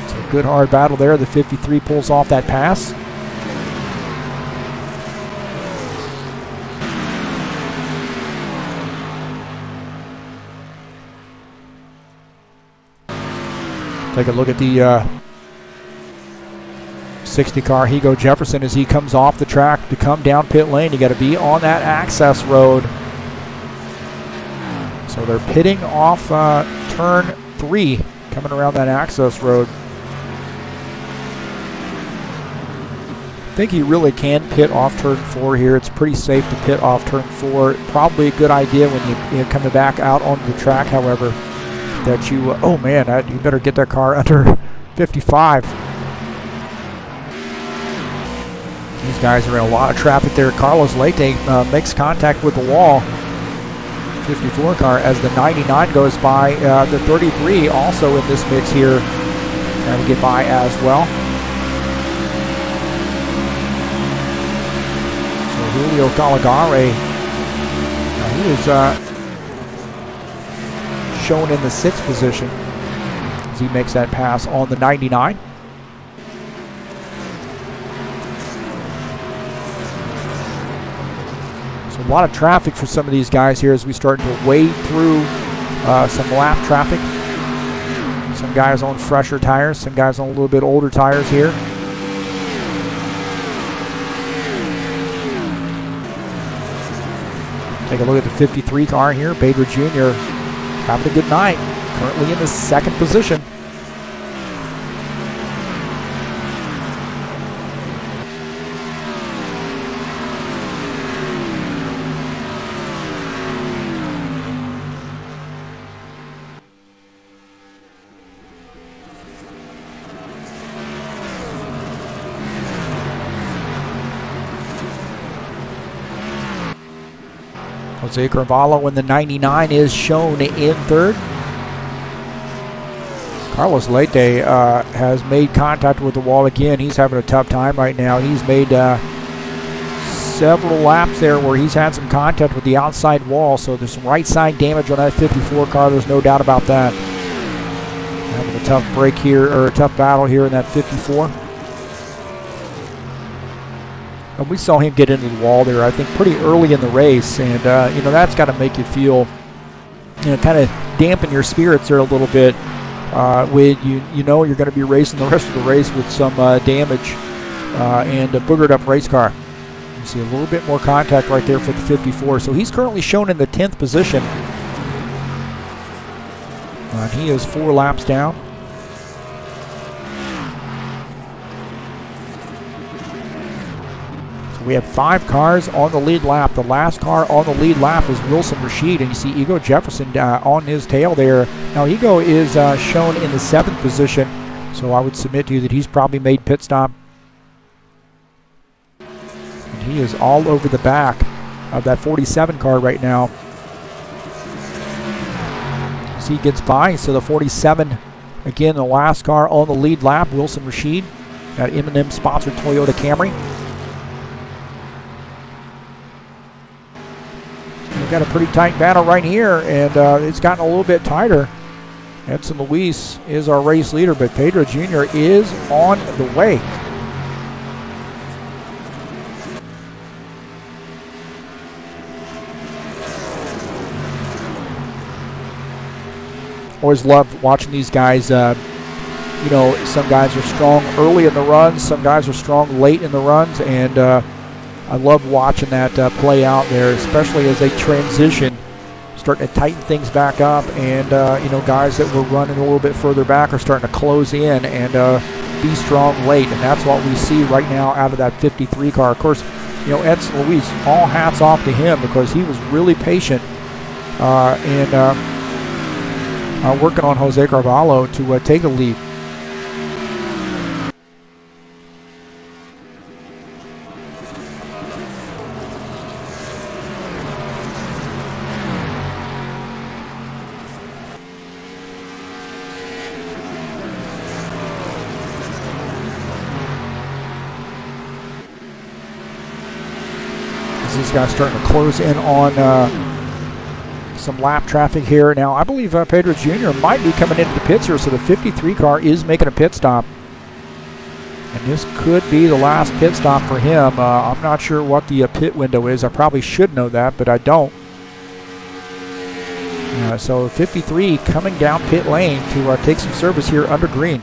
It's a good hard battle there. The 53 pulls off that pass. Take a look at the 60 car, Hugo Jefferson, as he comes off the track to come down pit lane. You got to be on that access road. So they're pitting off turn 3, coming around that access road. I think you really can pit off turn 4 here. It's pretty safe to pit off turn 4. Probably a good idea when you're coming back out onto the track, however. that you, oh man, you better get that car under 55. These guys are in a lot of traffic there. Carlos Leite makes contact with the wall. 54 car as the 99 goes by. The 33 also in this mix here. Trying to get by as well. So Julio Caligari, he is shown in the 6th position as he makes that pass on the 99. So a lot of traffic for some of these guys here as we start to wade through some lap traffic. Some guys on fresher tires, some guys on a little bit older tires here. Take a look at the 53 car here. Pedro Jr. having a good night. Currently in the 2nd position. Jose Carvalho in the 99 is shown in 3rd. Carlos Leite has made contact with the wall again. He's having a tough time right now. He's made several laps there where he's had some contact with the outside wall, so there's some right side damage on that 54 car. There's no doubt about that. Having a tough break here, or a tough battle here in that 54. And we saw him get into the wall there, I think, pretty early in the race, and you know, that's got to make you feel, you know, kind of dampen your spirits there a little bit when you know you're going to be racing the rest of the race with some damage and a boogered up race car. You see a little bit more contact right there for the 54. So he's currently shown in the 10th position. And he is 4 laps down. We have 5 cars on the lead lap. The last car on the lead lap is Wilson Rashid, and you see Ego Jefferson on his tail there. Now Ego is shown in the 7th position, so I would submit to you that he's probably made pit stop. And he is all over the back of that 47 car right now. As he gets by, so the 47, again, the last car on the lead lap, Wilson Rashid, that M&M sponsored Toyota Camry. Got a pretty tight battle right here, and it's gotten a little bit tighter. Edson Luis is our race leader, but Pedro Jr. is on the way. Always love watching these guys. You know, some guys are strong early in the runs, some guys are strong late in the runs, and I love watching that play out there, especially as they transition, starting to tighten things back up, and you know, guys that were running a little bit further back are starting to close in and be strong late, and that's what we see right now out of that 53 car. Of course, you know, Edson Luis, all hats off to him because he was really patient and working on Jose Carvalho to take the lead. These guys starting to close in on some lap traffic here. Now, I believe Pedro Jr. might be coming into the pits here, so the 53 car is making a pit stop. And this could be the last pit stop for him. I'm not sure what the pit window is. I probably should know that, but I don't. So 53 coming down pit lane to take some service here under green.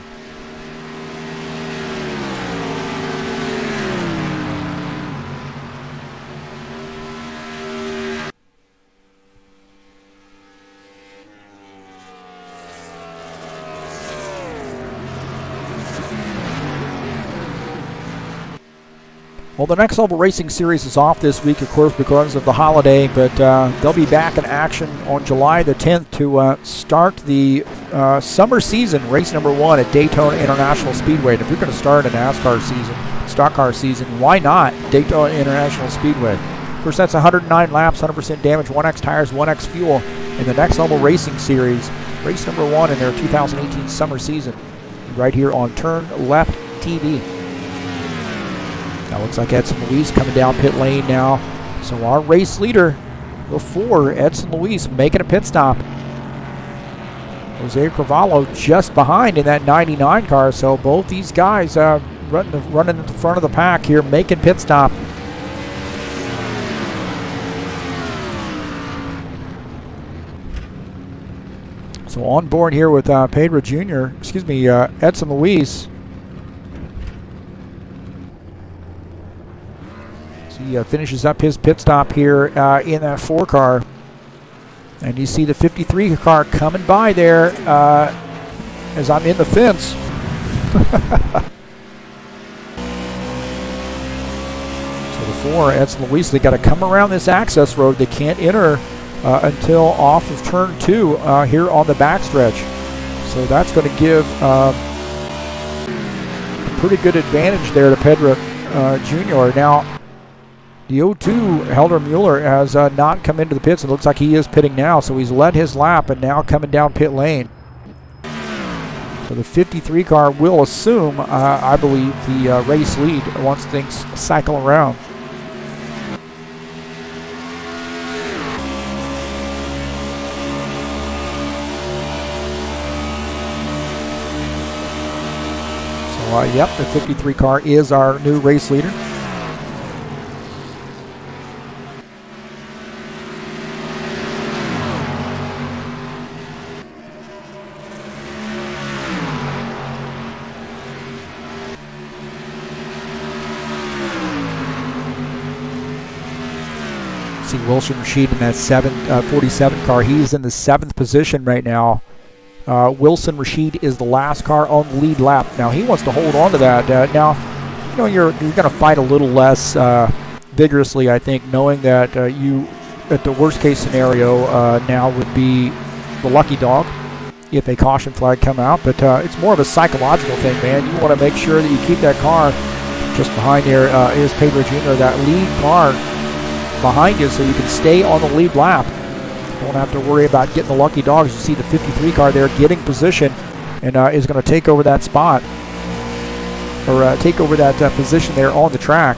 Well, the Next Level Racing Series is off this week, of course, because of the holiday, but they'll be back in action on July the 10th to start the summer season, race number 1 at Daytona International Speedway. And if you're going to start a NASCAR season, stock car season, why not Daytona International Speedway? Of course, that's 109 laps, 100% damage, 1X tires, 1X fuel in the Next Level Racing Series, race number 1 in their 2018 summer season, right here on TurnLeft TV. Now looks like Edson Luis coming down pit lane now. So our race leader, the 4, Edson Luis, making a pit stop. Jose Carvalho just behind in that 99 car. So both these guys running at the front of the pack here, making pit stop. So on board here with Pedro Jr., Edson Luis. He finishes up his pit stop here in that 4 car. And you see the 53 car coming by there as I'm in the fence. So the 4, Edson Luis, they got to come around this access road. They can't enter until off of turn 2 here on the backstretch. So that's going to give a pretty good advantage there to Pedro Jr. Now, the 02, Helder Mueller, has not come into the pits. It looks like he is pitting now, so he's led his lap and now coming down pit lane. So the 53 car will assume, I believe, the race lead once things cycle around. So, yep, the 53 car is our new race leader. See Wilson Rashid in that 47 car. He's in the 7th position right now. Wilson Rashid is the last car on the lead lap. Now he wants to hold on to that. Now, you know, you're going to fight a little less vigorously, I think, knowing that you, at the worst case scenario, now would be the lucky dog if a caution flag come out. But it's more of a psychological thing, man. You want to make sure that you keep that car just behind there. Is Pedro Jr., that lead car behind you, so you can stay on the lead lap. Don't have to worry about getting the lucky dogs. You see the 53 car there getting position and is going to take over that spot, or take over that position there on the track.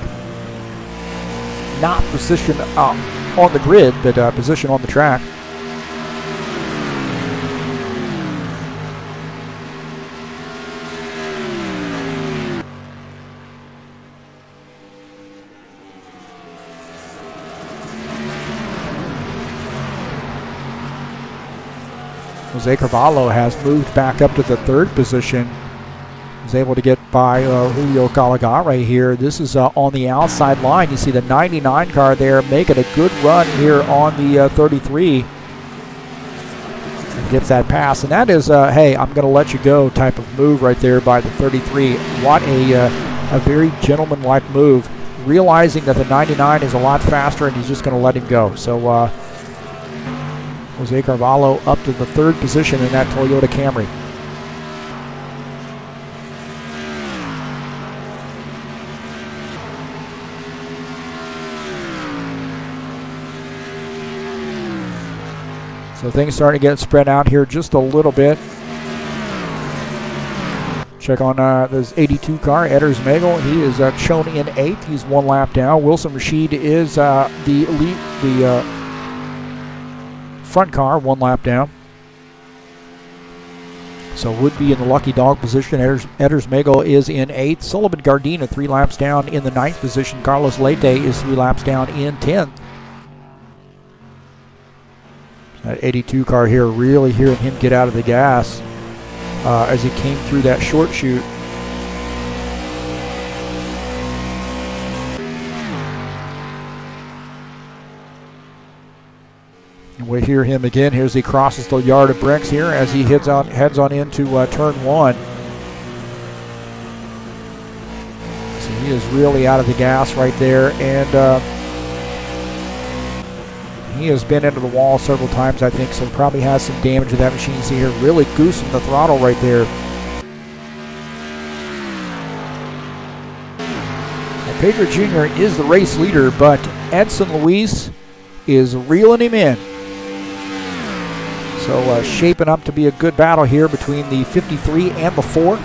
Not position on the grid, but position on the track. Jose Carvalho has moved back up to the 3rd position. He's able to get by Julio Calagare here. This is on the outside line. You see the 99 car there making a good run here on the 33. And gets that pass. And that is, hey, I'm going to let you go type of move right there by the 33. What a very gentlemanlike move. Realizing that the 99 is a lot faster and he's just going to let him go. So, Jose Carvalho up to the 3rd position in that Toyota Camry. So things starting to get spread out here just a little bit. Check on this 82 car, Edders Magel. He is shown in 8th. He's 1 lap down. Wilson Rashid is the front car, 1 lap down. So would be in the lucky dog position. Edders Magel is in 8th. Sullivan Gardena 3 laps down in the 9th position. Carlos Leite is 3 laps down in 10th. That 82 car here, really hearing him get out of the gas as he came through that short chute. And we hear him again. Here's he crosses the yard of bricks here as he heads on into turn 1. So he is really out of the gas right there, and he has been into the wall several times, I think, so probably has some damage to that machine. You see here, really goosing the throttle right there. Now, Pedro Jr. is the race leader, but Edson Luis is reeling him in. So shaping up to be a good battle here between the 53 and the 4.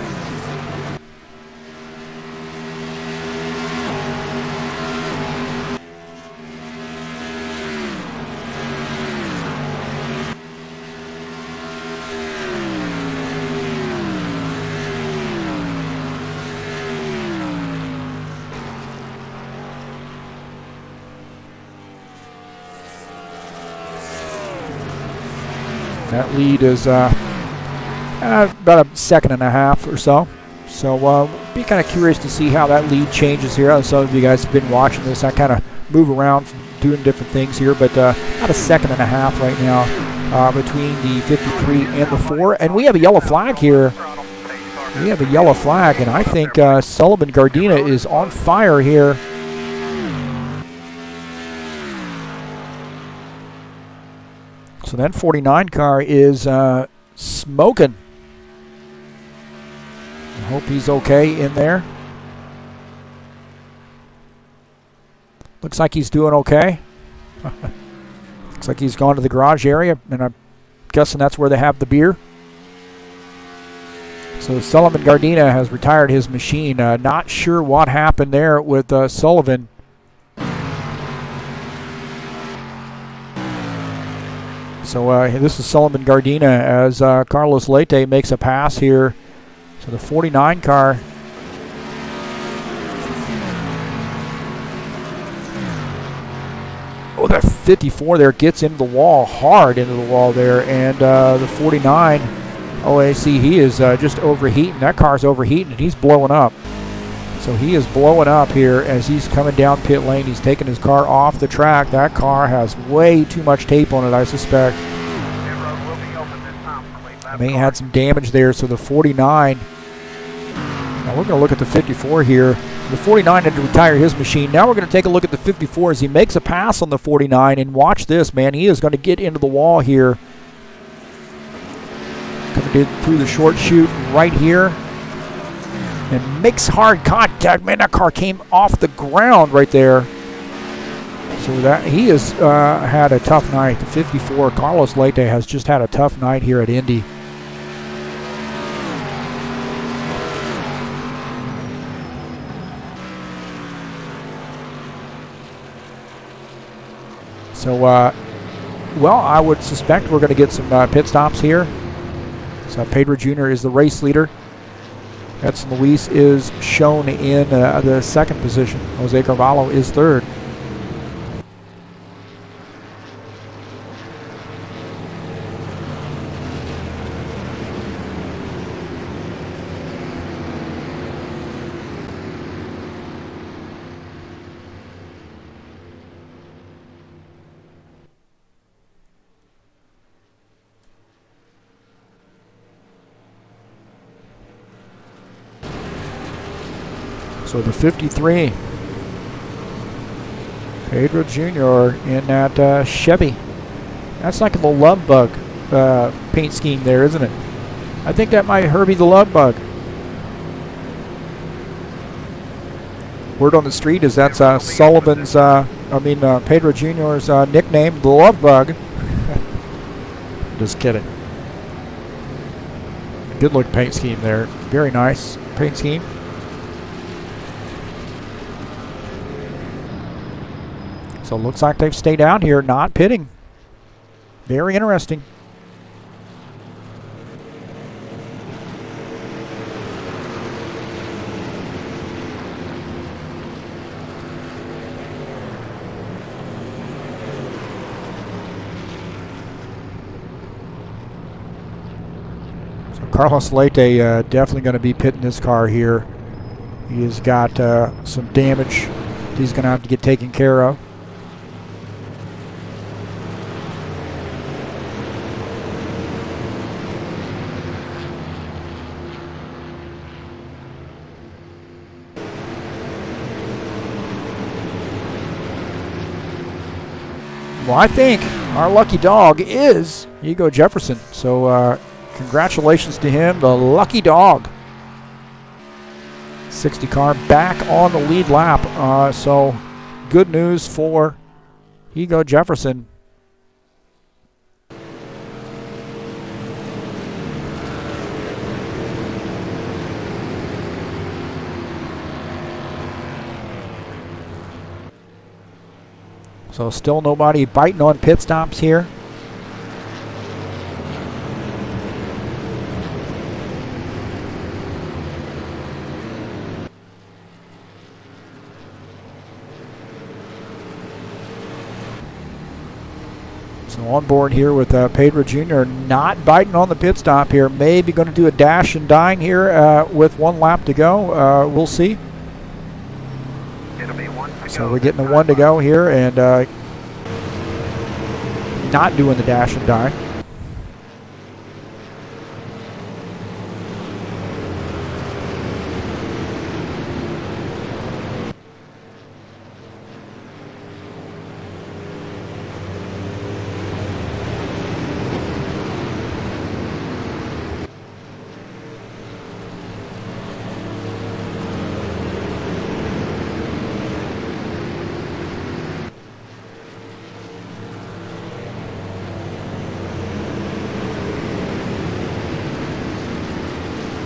That lead is about a second and a half or so. So be kind of curious to see how that lead changes here. Some of you guys have been watching this. I kind of move around doing different things here, but about a second and a half right now between the 53 and the 4. And we have a yellow flag here. We have a yellow flag, and I think Sullivan Gardena is on fire here. So that 49 car is smoking. I hope he's okay in there. Looks like he's doing okay. Looks like he's gone to the garage area, and I'm guessing that's where they have the beer. So Sullivan Gardena has retired his machine. Not sure what happened there with Sullivan. So this is Sullivan Gardena as Carlos Leite makes a pass here. So the 49 car. Oh, that 54 there gets into the wall, hard into the wall there. And the 49, OAC, he is just overheating. That car's overheating and he's blowing up. So he is blowing up here as he's coming down pit lane. He's taking his car off the track. That car has way too much tape on it, I suspect. May have had some damage there. So the 49. Now we're going to look at the 54 here. The 49 had to retire his machine. Now we're going to take a look at the 54 as he makes a pass on the 49. And watch this, man. He is going to get into the wall here. Coming through the short chute right here. And makes hard contact. Man, that car came off the ground right there. So that he has had a tough night. The 54, Carlos Leite, has just had a tough night here at Indy. So, well, I would suspect we're going to get some pit stops here. So Pedro Jr. is the race leader. Edson Luis is shown in the second position. Jose Carvalho is third. So the 53, Pedro Jr. in that Chevy. That's like the Love Bug paint scheme there, isn't it? I think that might Herbie the Love Bug. Word on the street is that's Sullivan's, Pedro Jr.'s nickname, the Love Bug. Just kidding. Good look paint scheme there. Very nice paint scheme. So it looks like they've stayed out here, not pitting. Very interesting. So Carlos Leite definitely going to be pitting this car here. He has got some damage he's going to have to get taken care of. Well, I think our lucky dog is Hugo Jefferson. So congratulations to him, the lucky dog. 60 car back on the lead lap. So good news for Hugo Jefferson. So still nobody biting on pit stops here. So on board here with Pedro Jr. not biting on the pit stop here. Maybe going to do a dash and dine here with 1 lap to go. We'll see. So we're getting the 1 to go here and not doing the dash and dine.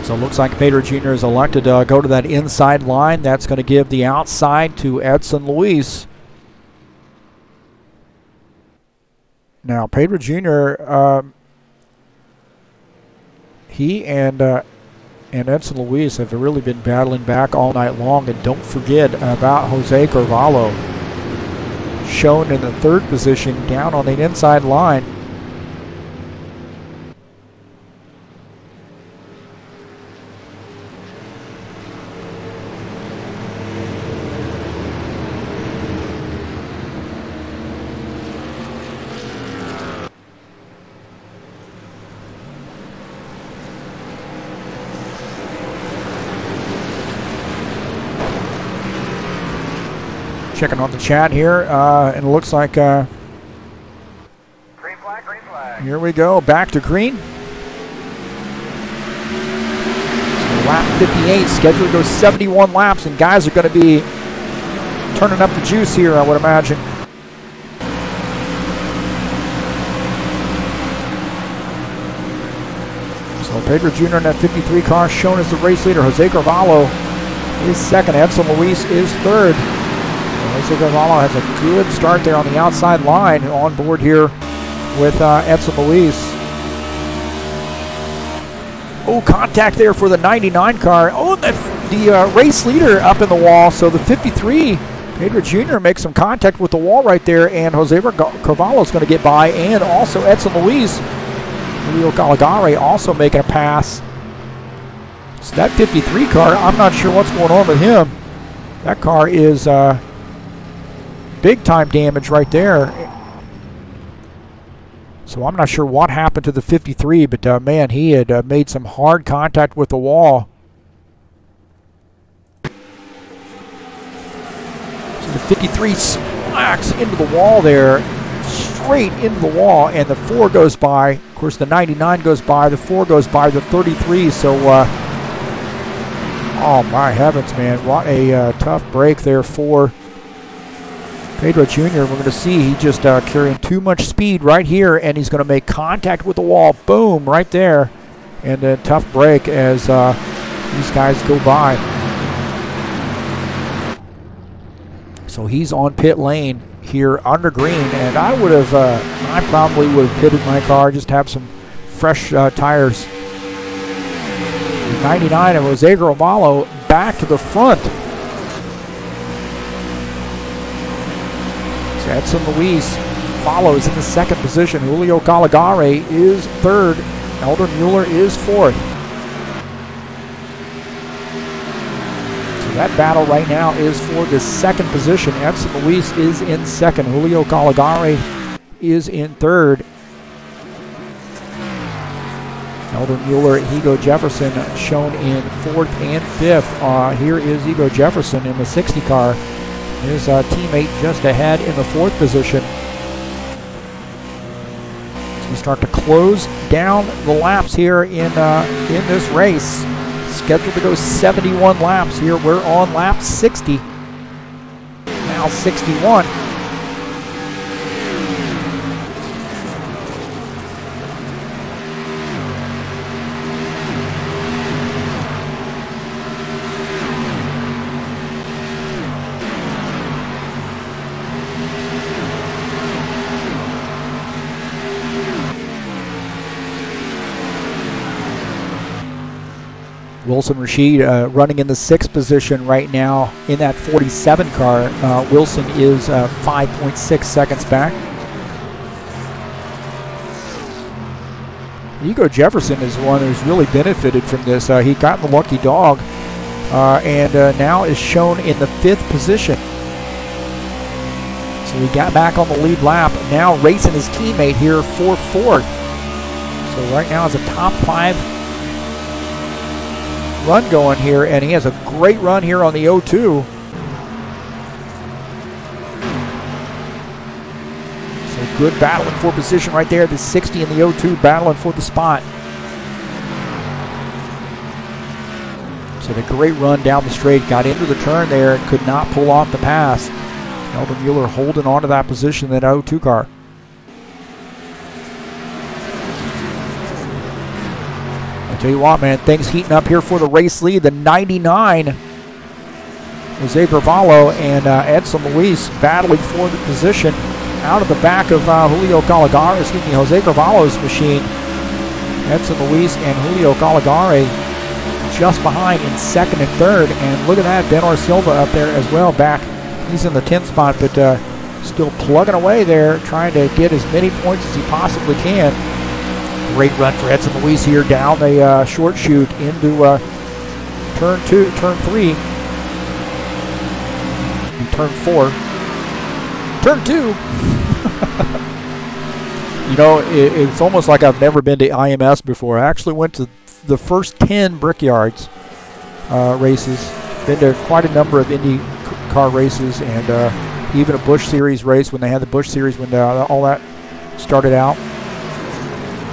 So it looks like Pedro Jr. is elected to go to that inside line. That's going to give the outside to Edson Luis. Now Pedro Jr. He and Edson Luis have really been battling back all night long. And don't forget about Jose Carvalho, shown in the 3rd position down on the inside line. Checking on the chat here, and it looks like green flag, green flag. Here we go, back to green. So lap 58, scheduled to go 71 laps, and guys are going to be turning up the juice here, I would imagine. So Pedro Jr. in that 53 car, shown as the race leader. Jose Carvalho is 2nd. Edson Luis is 3rd. Jose Carvalho has a good start there on the outside line on board here with Edson Luis. Oh, contact there for the 99 car. Oh, the race leader up in the wall. So the 53, Pedro Jr. makes some contact with the wall right there, and Jose Carvalho is going to get by, and also Edson Luis. Julio Caligari also making a pass. So that 53 car, I'm not sure what's going on with him. That car is big time damage right there. So I'm not sure what happened to the 53, but man, he had made some hard contact with the wall. So the 53 smacks into the wall there, straight into the wall, and the 4 goes by. Of course, the 99 goes by, the 4 goes by, the 33. So, oh my heavens, man, what a tough break there for Pedro Jr. We're going to see he just carrying too much speed right here, and he's going to make contact with the wall. Boom, right there. And a tough break as these guys go by. So he's on pit lane here under green, and I would have, I probably would have pitted my car, just have some fresh tires. 99 and Jose Carvalho back to the front. Edson Luis follows in the 2nd position. Julio Caligari is 3rd. Elder Mueller is 4th. So that battle right now is for the 2nd position. Edson Luis is in 2nd. Julio Caligari is in 3rd. Elder Mueller, Hugo Jefferson shown in 4th and 5th. Here is Hugo Jefferson in the 60 car. His teammate just ahead in the 4th position. start to close down the laps here in this race. Scheduled to go 71 laps here. We're on lap 60. Now 61. Wilson Rashid running in the 6th position right now in that 47 car. Wilson is 5.6 seconds back. Ego Jefferson is one who's really benefited from this. He got the lucky dog and now is shown in the 5th position. So he got back on the lead lap, now racing his teammate here for 4th. So right now it's a top 5 run going here, and he has a great run here on the 02. So good battling for position right there. The 60 and the 02 battling for the spot. So the great run down the straight, got into the turn there and could not pull off the pass. Eldon Mueller holding on to that position in that 02 car. Tell you what, man, things heating up here for the race lead. The 99, Jose Carvalho and Edson Luis battling for the position out of the back of Julio Caligari, Jose Carvalho's machine. Edson Luis and Julio Caligari just behind in 2nd and 3rd. And look at that, Benor Silva up there as well, back. He's in the 10th spot, but still plugging away there, trying to get as many points as he possibly can. Great run for Edson Luis here down the short chute into turn 3, and turn 4, turn 2. You know, it's almost like I've never been to IMS before. I actually went to the first 10 Brickyards races. Been to quite a number of Indy car races, and even a Busch Series race when they had the Busch Series when all that started out.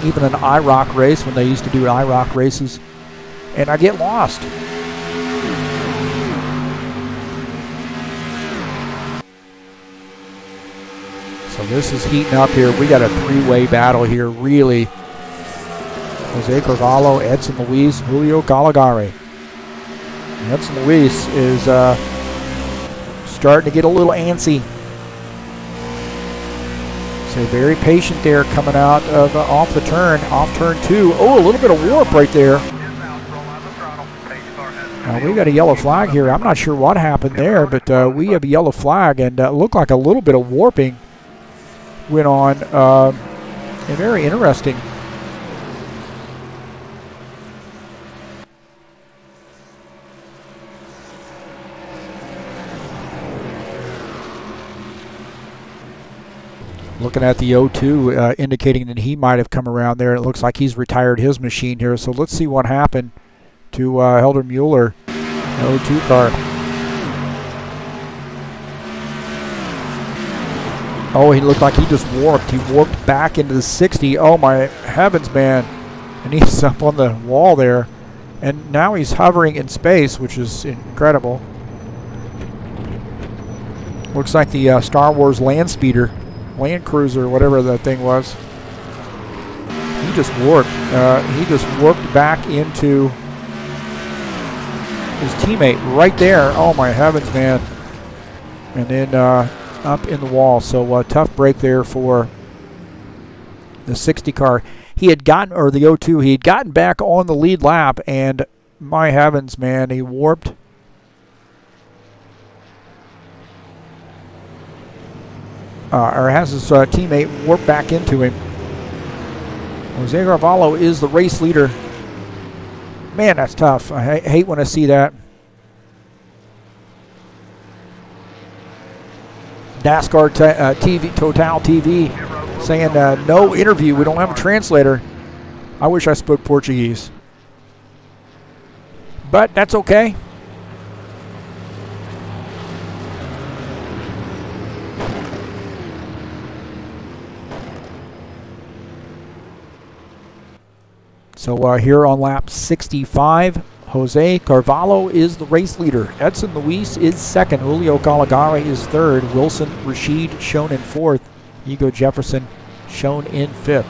Even an IROC race when they used to do IROC races, and I get lost. So this is heating up here. We got a 3-way battle here, really. Jose Carvalho, Edson Luis, Julio Caligari. Edson Luis is starting to get a little antsy. So very patient there coming out of off the turn, off turn 2. Oh, a little bit of warp right there. Now we got a yellow flag here. I'm not sure what happened there, but we have a yellow flag, and looked like a little bit of warping went on. And very interesting. Looking at the 02, indicating that he might have come around there. It looks like he's retired his machine here. So let's see what happened to Eldon Mueller, the 02 car. Oh, he looked like he just warped. He warped back into the 60. Oh, my heavens, man. And he's up on the wall there. And now he's hovering in space, which is incredible. Looks like the Star Wars land speeder. Land Cruiser, whatever that thing was. He just warped. He just warped back into his teammate right there. Oh my heavens, man! And then up in the wall. So tough break there for the 60 car. He had gotten, or the 02, he had gotten back on the lead lap, and my heavens, man, he warped. Or has his teammate warp back into him. Jose Carvalho is the race leader. Man, that's tough. I hate when I see that. NASCAR TV, Total TV saying no interview. We don't have a translator. I wish I spoke Portuguese. But that's okay. So here on lap 65, Jose Carvalho is the race leader. Edson Luis is second. Julio Caligari is third. Wilson Rashid shown in fourth. Ego Jefferson shown in fifth.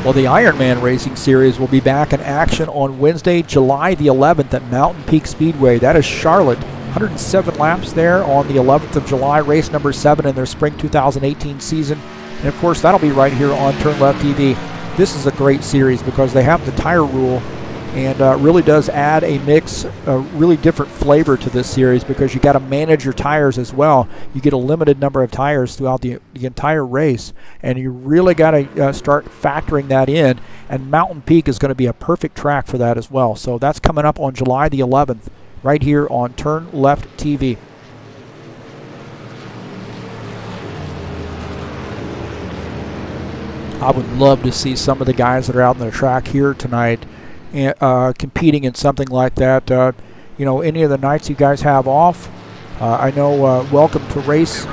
Well, the Ironman Racing Series will be back in action on Wednesday, July the 11th at Mountain Peak Speedway. That is Charlotte. 107 laps there on the 11th of July, race number 7 in their spring 2018 season. And of course, that'll be right here on TurnLeft TV. This is a great series because they have the tire rule, and really does add a mix, a really different flavor to this series because you got to manage your tires as well. You get a limited number of tires throughout the entire race, and you really got to start factoring that in, and Mountain Peak is going to be a perfect track for that as well. So that's coming up on July the 11th right here on TurnLeft TV. I would love to see some of the guys that are out on the track here tonight competing in something like that. You know, any of the nights you guys have off, I know Welcome to Race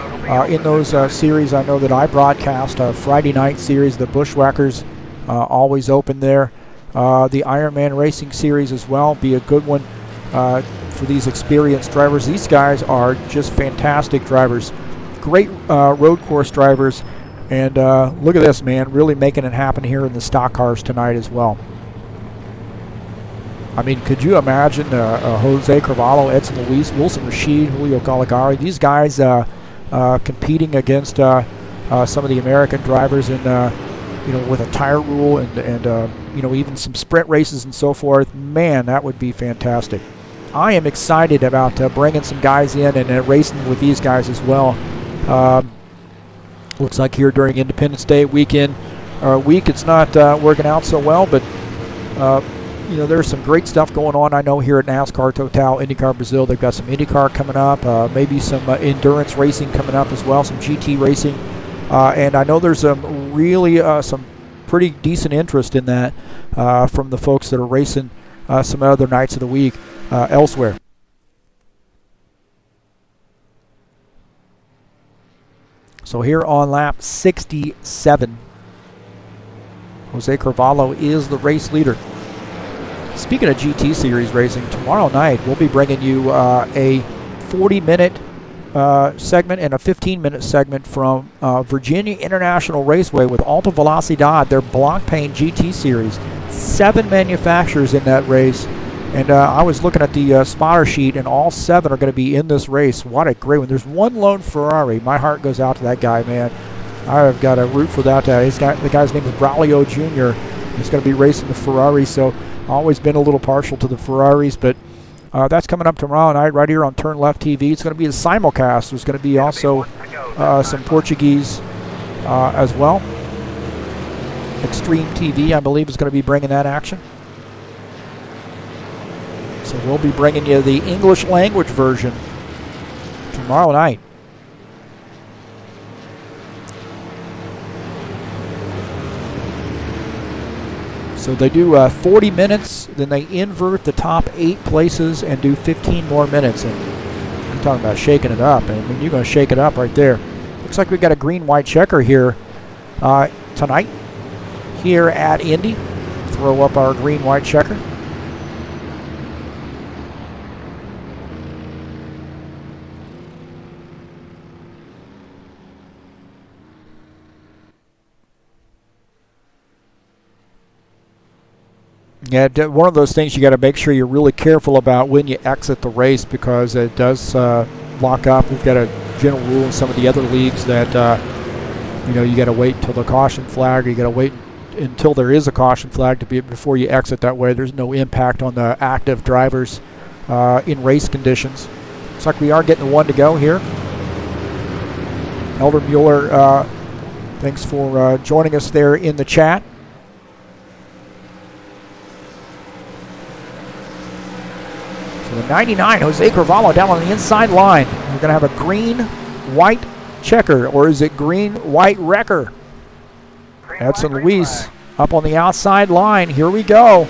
in those series. I know that I broadcast a Friday night series, the Bushwhackers, always open there. The Ironman Racing Series as well, be a good one for these experienced drivers. These guys are just fantastic drivers, great road course drivers, and look at this, man, really making it happen here in the stock cars tonight as well. I mean, could you imagine Jose Carvalho, Edson Luis, Wilson Rashid, Julio Caligari, these guys competing against some of the American drivers in, you know, with a tire rule and you know, even some sprint races and so forth? Man, that would be fantastic. I am excited about bringing some guys in and racing with these guys as well. Looks like here during Independence Day weekend week, it's not working out so well, but you know, there's some great stuff going on. I know here at NASCAR Total, IndyCar Brazil, they've got some IndyCar coming up, maybe some endurance racing coming up as well, some GT racing, and I know there's really some pretty decent interest in that from the folks that are racing some other nights of the week elsewhere. So here on lap 67, Jose Carvalho is the race leader. Speaking of GT Series racing, tomorrow night we'll be bringing you a 40-minute segment and a 15-minute segment from Virginia International Raceway with Alta Velocidad, their block paint GT Series. 7 manufacturers in that race, and I was looking at the spotter sheet, and all 7 are going to be in this race. What a great one. There's one lone Ferrari. My heart goes out to that guy, man. I've got to root for that. The guy's name is Braulio Jr. He's going to be racing the Ferrari, so always been a little partial to the Ferraris, but that's coming up tomorrow night right here on TurnLeft TV. It's going to be a simulcast. There's going to be also some Portuguese as well. Extreme TV, I believe, is going to be bringing that action. So we'll be bringing you the English language version tomorrow night. So they do 40 minutes, then they invert the top 8 places and do 15 more minutes. And I'm talking about shaking it up. I mean, you're going to shake it up right there. Looks like we've got a green-white checker here tonight here at Indy. Throw up our green-white checker. Yeah, one of those things you got to make sure you're really careful about when you exit the race, because it does lock up. We've got a general rule in some of the other leagues that you know, you got to wait until the caution flag, or you got to wait until there is a caution flag before you exit. That way there's no impact on the active drivers in race conditions. Looks like we are getting one to go here. Elder Mueller, thanks for joining us there in the chat. The 99, Jose Carvalho down on the inside line. We're going to have a green-white checker, or is it green-white wrecker? Edson Luis up on the outside line. Here we go.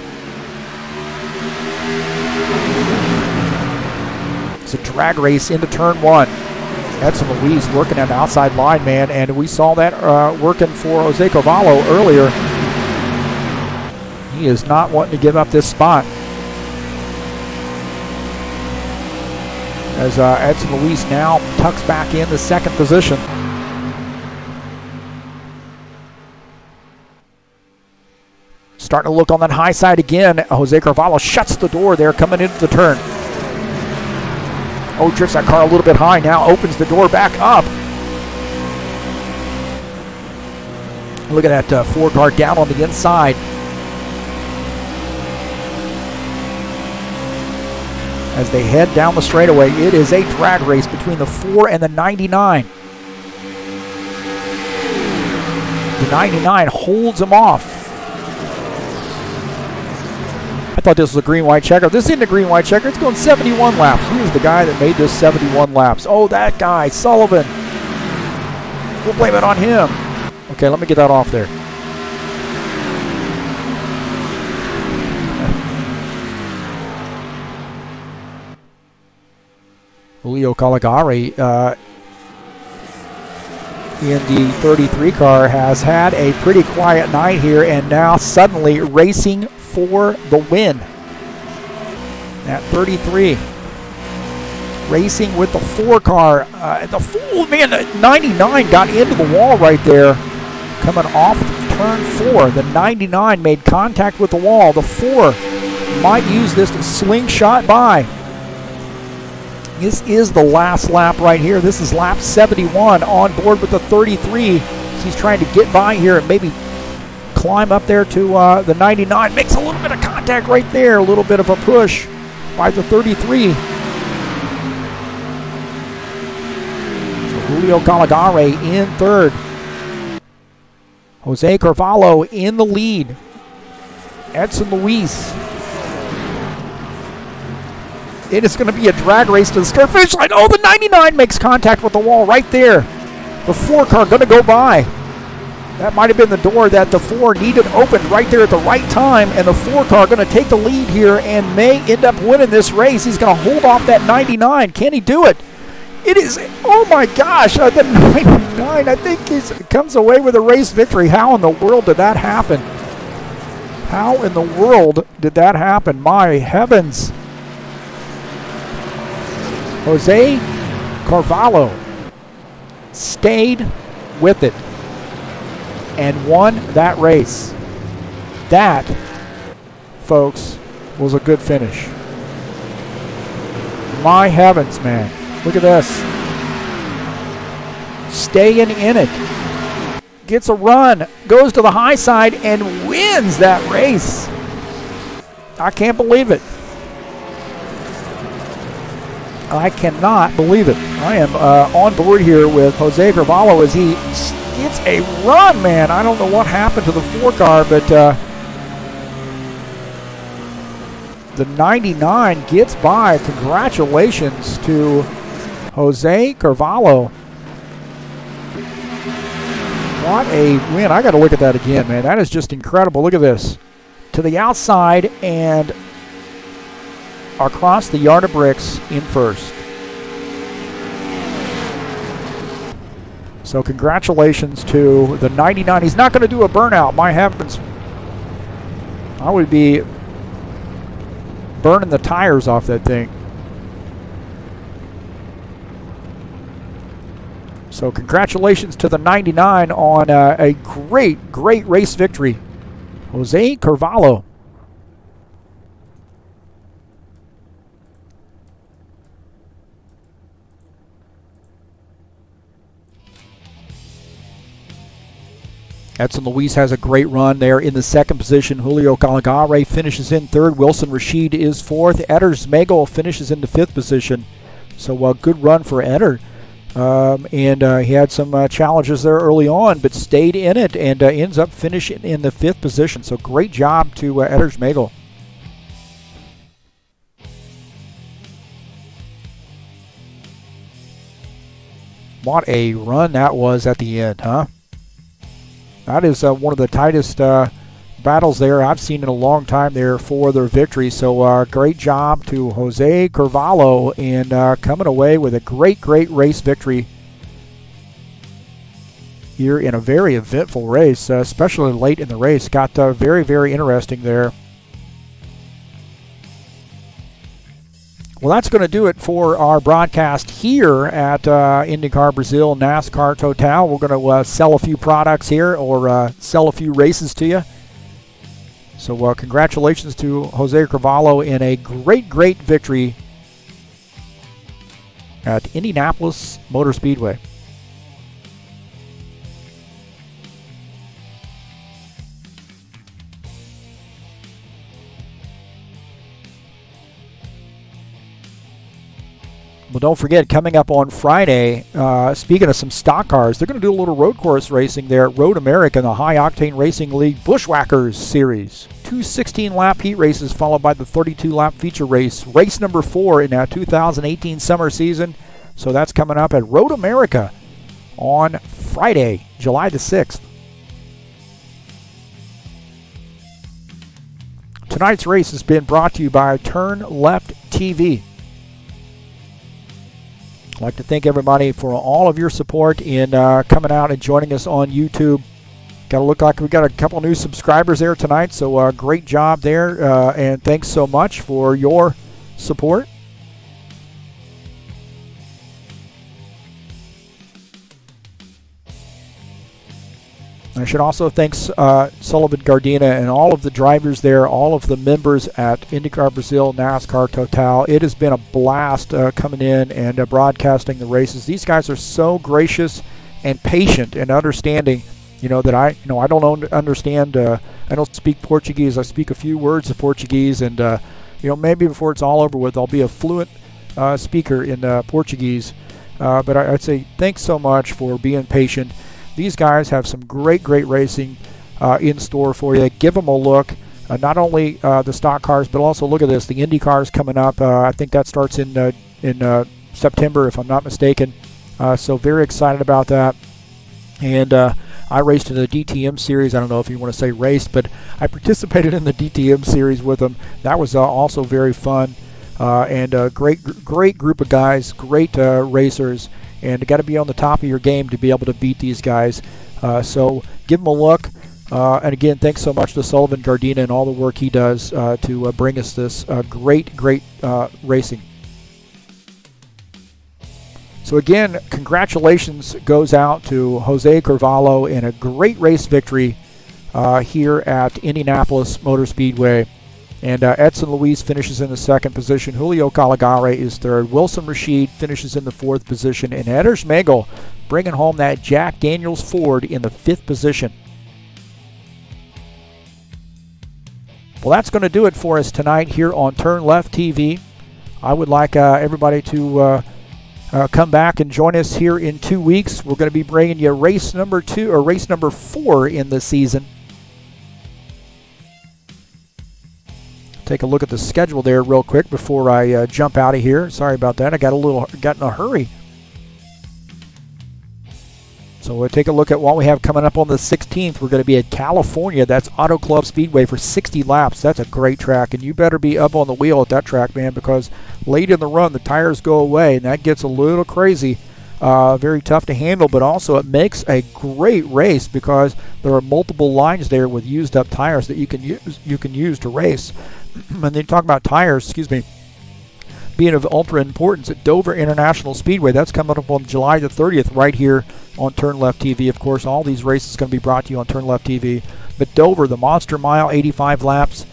It's a drag race into turn 1. Edson Luis working an outside line, man, and we saw that working for Jose Carvalho earlier. He is not wanting to give up this spot. As Edson Luis now tucks back in the second position. Starting to look on that high side again. Jose Carvalho shuts the door there coming into the turn. Oh, drifts that car a little bit high now, opens the door back up. Look at that 4 car down on the inside. As they head down the straightaway, it is a drag race between the 4 and the 99. The 99 holds them off. I thought this was a green-white checker. This isn't a green-white checker. It's going 71 laps. Who is the guy that made this 71 laps? Oh, that guy, Sullivan. We'll blame it on him. Okay, let me get that off there. Julio Caligari in the 33 car has had a pretty quiet night here and now suddenly racing for the win. At 33, racing with the 4 car. The 99 got into the wall right there, coming off turn 4. The 99 made contact with the wall. The 4 might use this to slingshot by. This is the last lap right here. This is lap 71 on board with the 33. So he's trying to get by here and maybe climb up there to the 99. Makes a little bit of contact right there. A little bit of a push by the 33. So Julio Caligari in third. Jose Carvalho in the lead. Edson Luis. It is going to be a drag race to the start finish line. Oh, the 99 makes contact with the wall right there. The 4 car going to go by. That might have been the door that the 4 needed opened right there at the right time, and the 4 car going to take the lead here and may end up winning this race. He's going to hold off that 99. Can he do it? It is, oh my gosh, the 99, I think, comes away with a race victory. How in the world did that happen? How in the world did that happen? My heavens. Jose Carvalho stayed with it and won that race. That, folks, was a good finish. My heavens, man. Look at this. Staying in it. Gets a run, goes to the high side, and wins that race. I can't believe it. I cannot believe it. I am on board here with Jose Carvalho as he gets a run, man. I don't know what happened to the 4 car, but the 99 gets by. Congratulations to Jose Carvalho. What a win. I got to look at that again, man. That is just incredible. Look at this. To the outside and across the yard of bricks in first. So congratulations to the 99. He's not going to do a burnout. My heavens. I would be burning the tires off that thing. So congratulations to the 99 on a great, great race victory. Jose Carvalho. Edson Luis has a great run there in the second position. Julio Caligari finishes in third. Wilson Rashid is fourth. Eder Zmagel finishes in the fifth position. So a good run for Eder. He had some challenges there early on, but stayed in it and ends up finishing in the fifth position. So great job to Eder Zmagel. What a run that was at the end, huh? That is one of the tightest battles there I've seen in a long time there for their victory. So great job to Jose Carvalho in coming away with a great race victory here in a very eventful race, especially late in the race. Got very interesting there. Well, that's going to do it for our broadcast here at IndyCar Brazil NASCAR Total. We're going to sell a few products here, or sell a few races to you. So congratulations to Jose Carvalho in a great victory at Indianapolis Motor Speedway. Well, don't forget, coming up on Friday, speaking of some stock cars, they're going to do a little road course racing there at Road America in the High Octane Racing League Bushwhackers Series. 2 16-lap heat races followed by the 32-lap feature race. Race number 4 in that 2018 summer season. So that's coming up at Road America on Friday, July the 6th. Tonight's race has been brought to you by TurnLeft TV. I'd like to thank everybody for all of your support in coming out and joining us on YouTube. Got to look like we got a couple new subscribers there tonight, so great job there, and thanks so much for your support. I should also thank Sullivan Gardena and all of the drivers there, all of the members at IndyCar Brazil, NASCAR Total. It has been a blast coming in and broadcasting the races. These guys are so gracious and patient and understanding. You know that I don't understand. I don't speak Portuguese. I speak a few words of Portuguese, and maybe before it's all over with, I'll be a fluent speaker in Portuguese. But I'd say thanks so much for being patient. These guys have some great racing in store for you. Give them a look. Not only the stock cars, but also look at this. The Indy cars coming up. I think that starts in September, if I'm not mistaken. So very excited about that. And I raced in the DTM series. I don't know if you want to say raced, but I participated in the DTM series with them. That was also very fun. And a great group of guys, great racers. And you got to be on the top of your game to be able to beat these guys. So give them a look. And again, thanks so much to Sullivan Gardena and all the work he does to bring us this great racing. So again, congratulations goes out to Jose Carvalho in a great race victory here at Indianapolis Motor Speedway. And Edson Luis finishes in the 2nd position. Julio Caligari is 3rd. Wilson Rashid finishes in the 4th position. And Eder Schmegel bringing home that Jack Daniels Ford in the 5th position. Well, that's going to do it for us tonight here on TurnLeft TV. I would like everybody to come back and join us here in 2 weeks. We're going to be bringing you race number 4 in the season. Take a look at the schedule there real quick before I jump out of here. Sorry about that. I got in a hurry. So we'll take a look at what we have coming up on the 16th. We're going to be at California. That's Auto Club Speedway for 60 laps. That's a great track, and you better be up on the wheel at that track, man, because late in the run the tires go away, and that gets a little crazy. Very tough to handle, but also it makes a great race because there are multiple lines there with used up tires that you can use to race. And then talk about tires, being of ultra importance at Dover International Speedway. That's coming up on July the 30th right here on TurnLeft TV. Of course, all these races are going to be brought to you on TurnLeft TV. But Dover, the Monster Mile, 85 laps.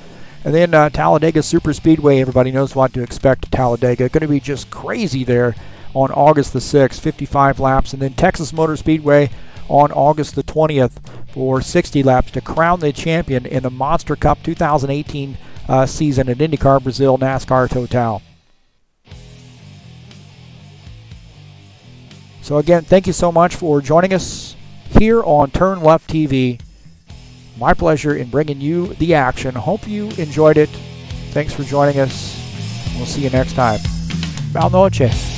And then Talladega Super Speedway, everybody knows what to expect at Talladega. Going to be just crazy there on August the 6th, 55 laps. And then Texas Motor Speedway on August the 20th for 60 laps to crown the champion in the Monster Cup 2018 season at IndyCar Brazil NASCAR Total. So again, thank you so much for joining us here on TurnLeft TV. My pleasure in bringing you the action. Hope you enjoyed it. Thanks for joining us. We'll see you next time. Boa noite.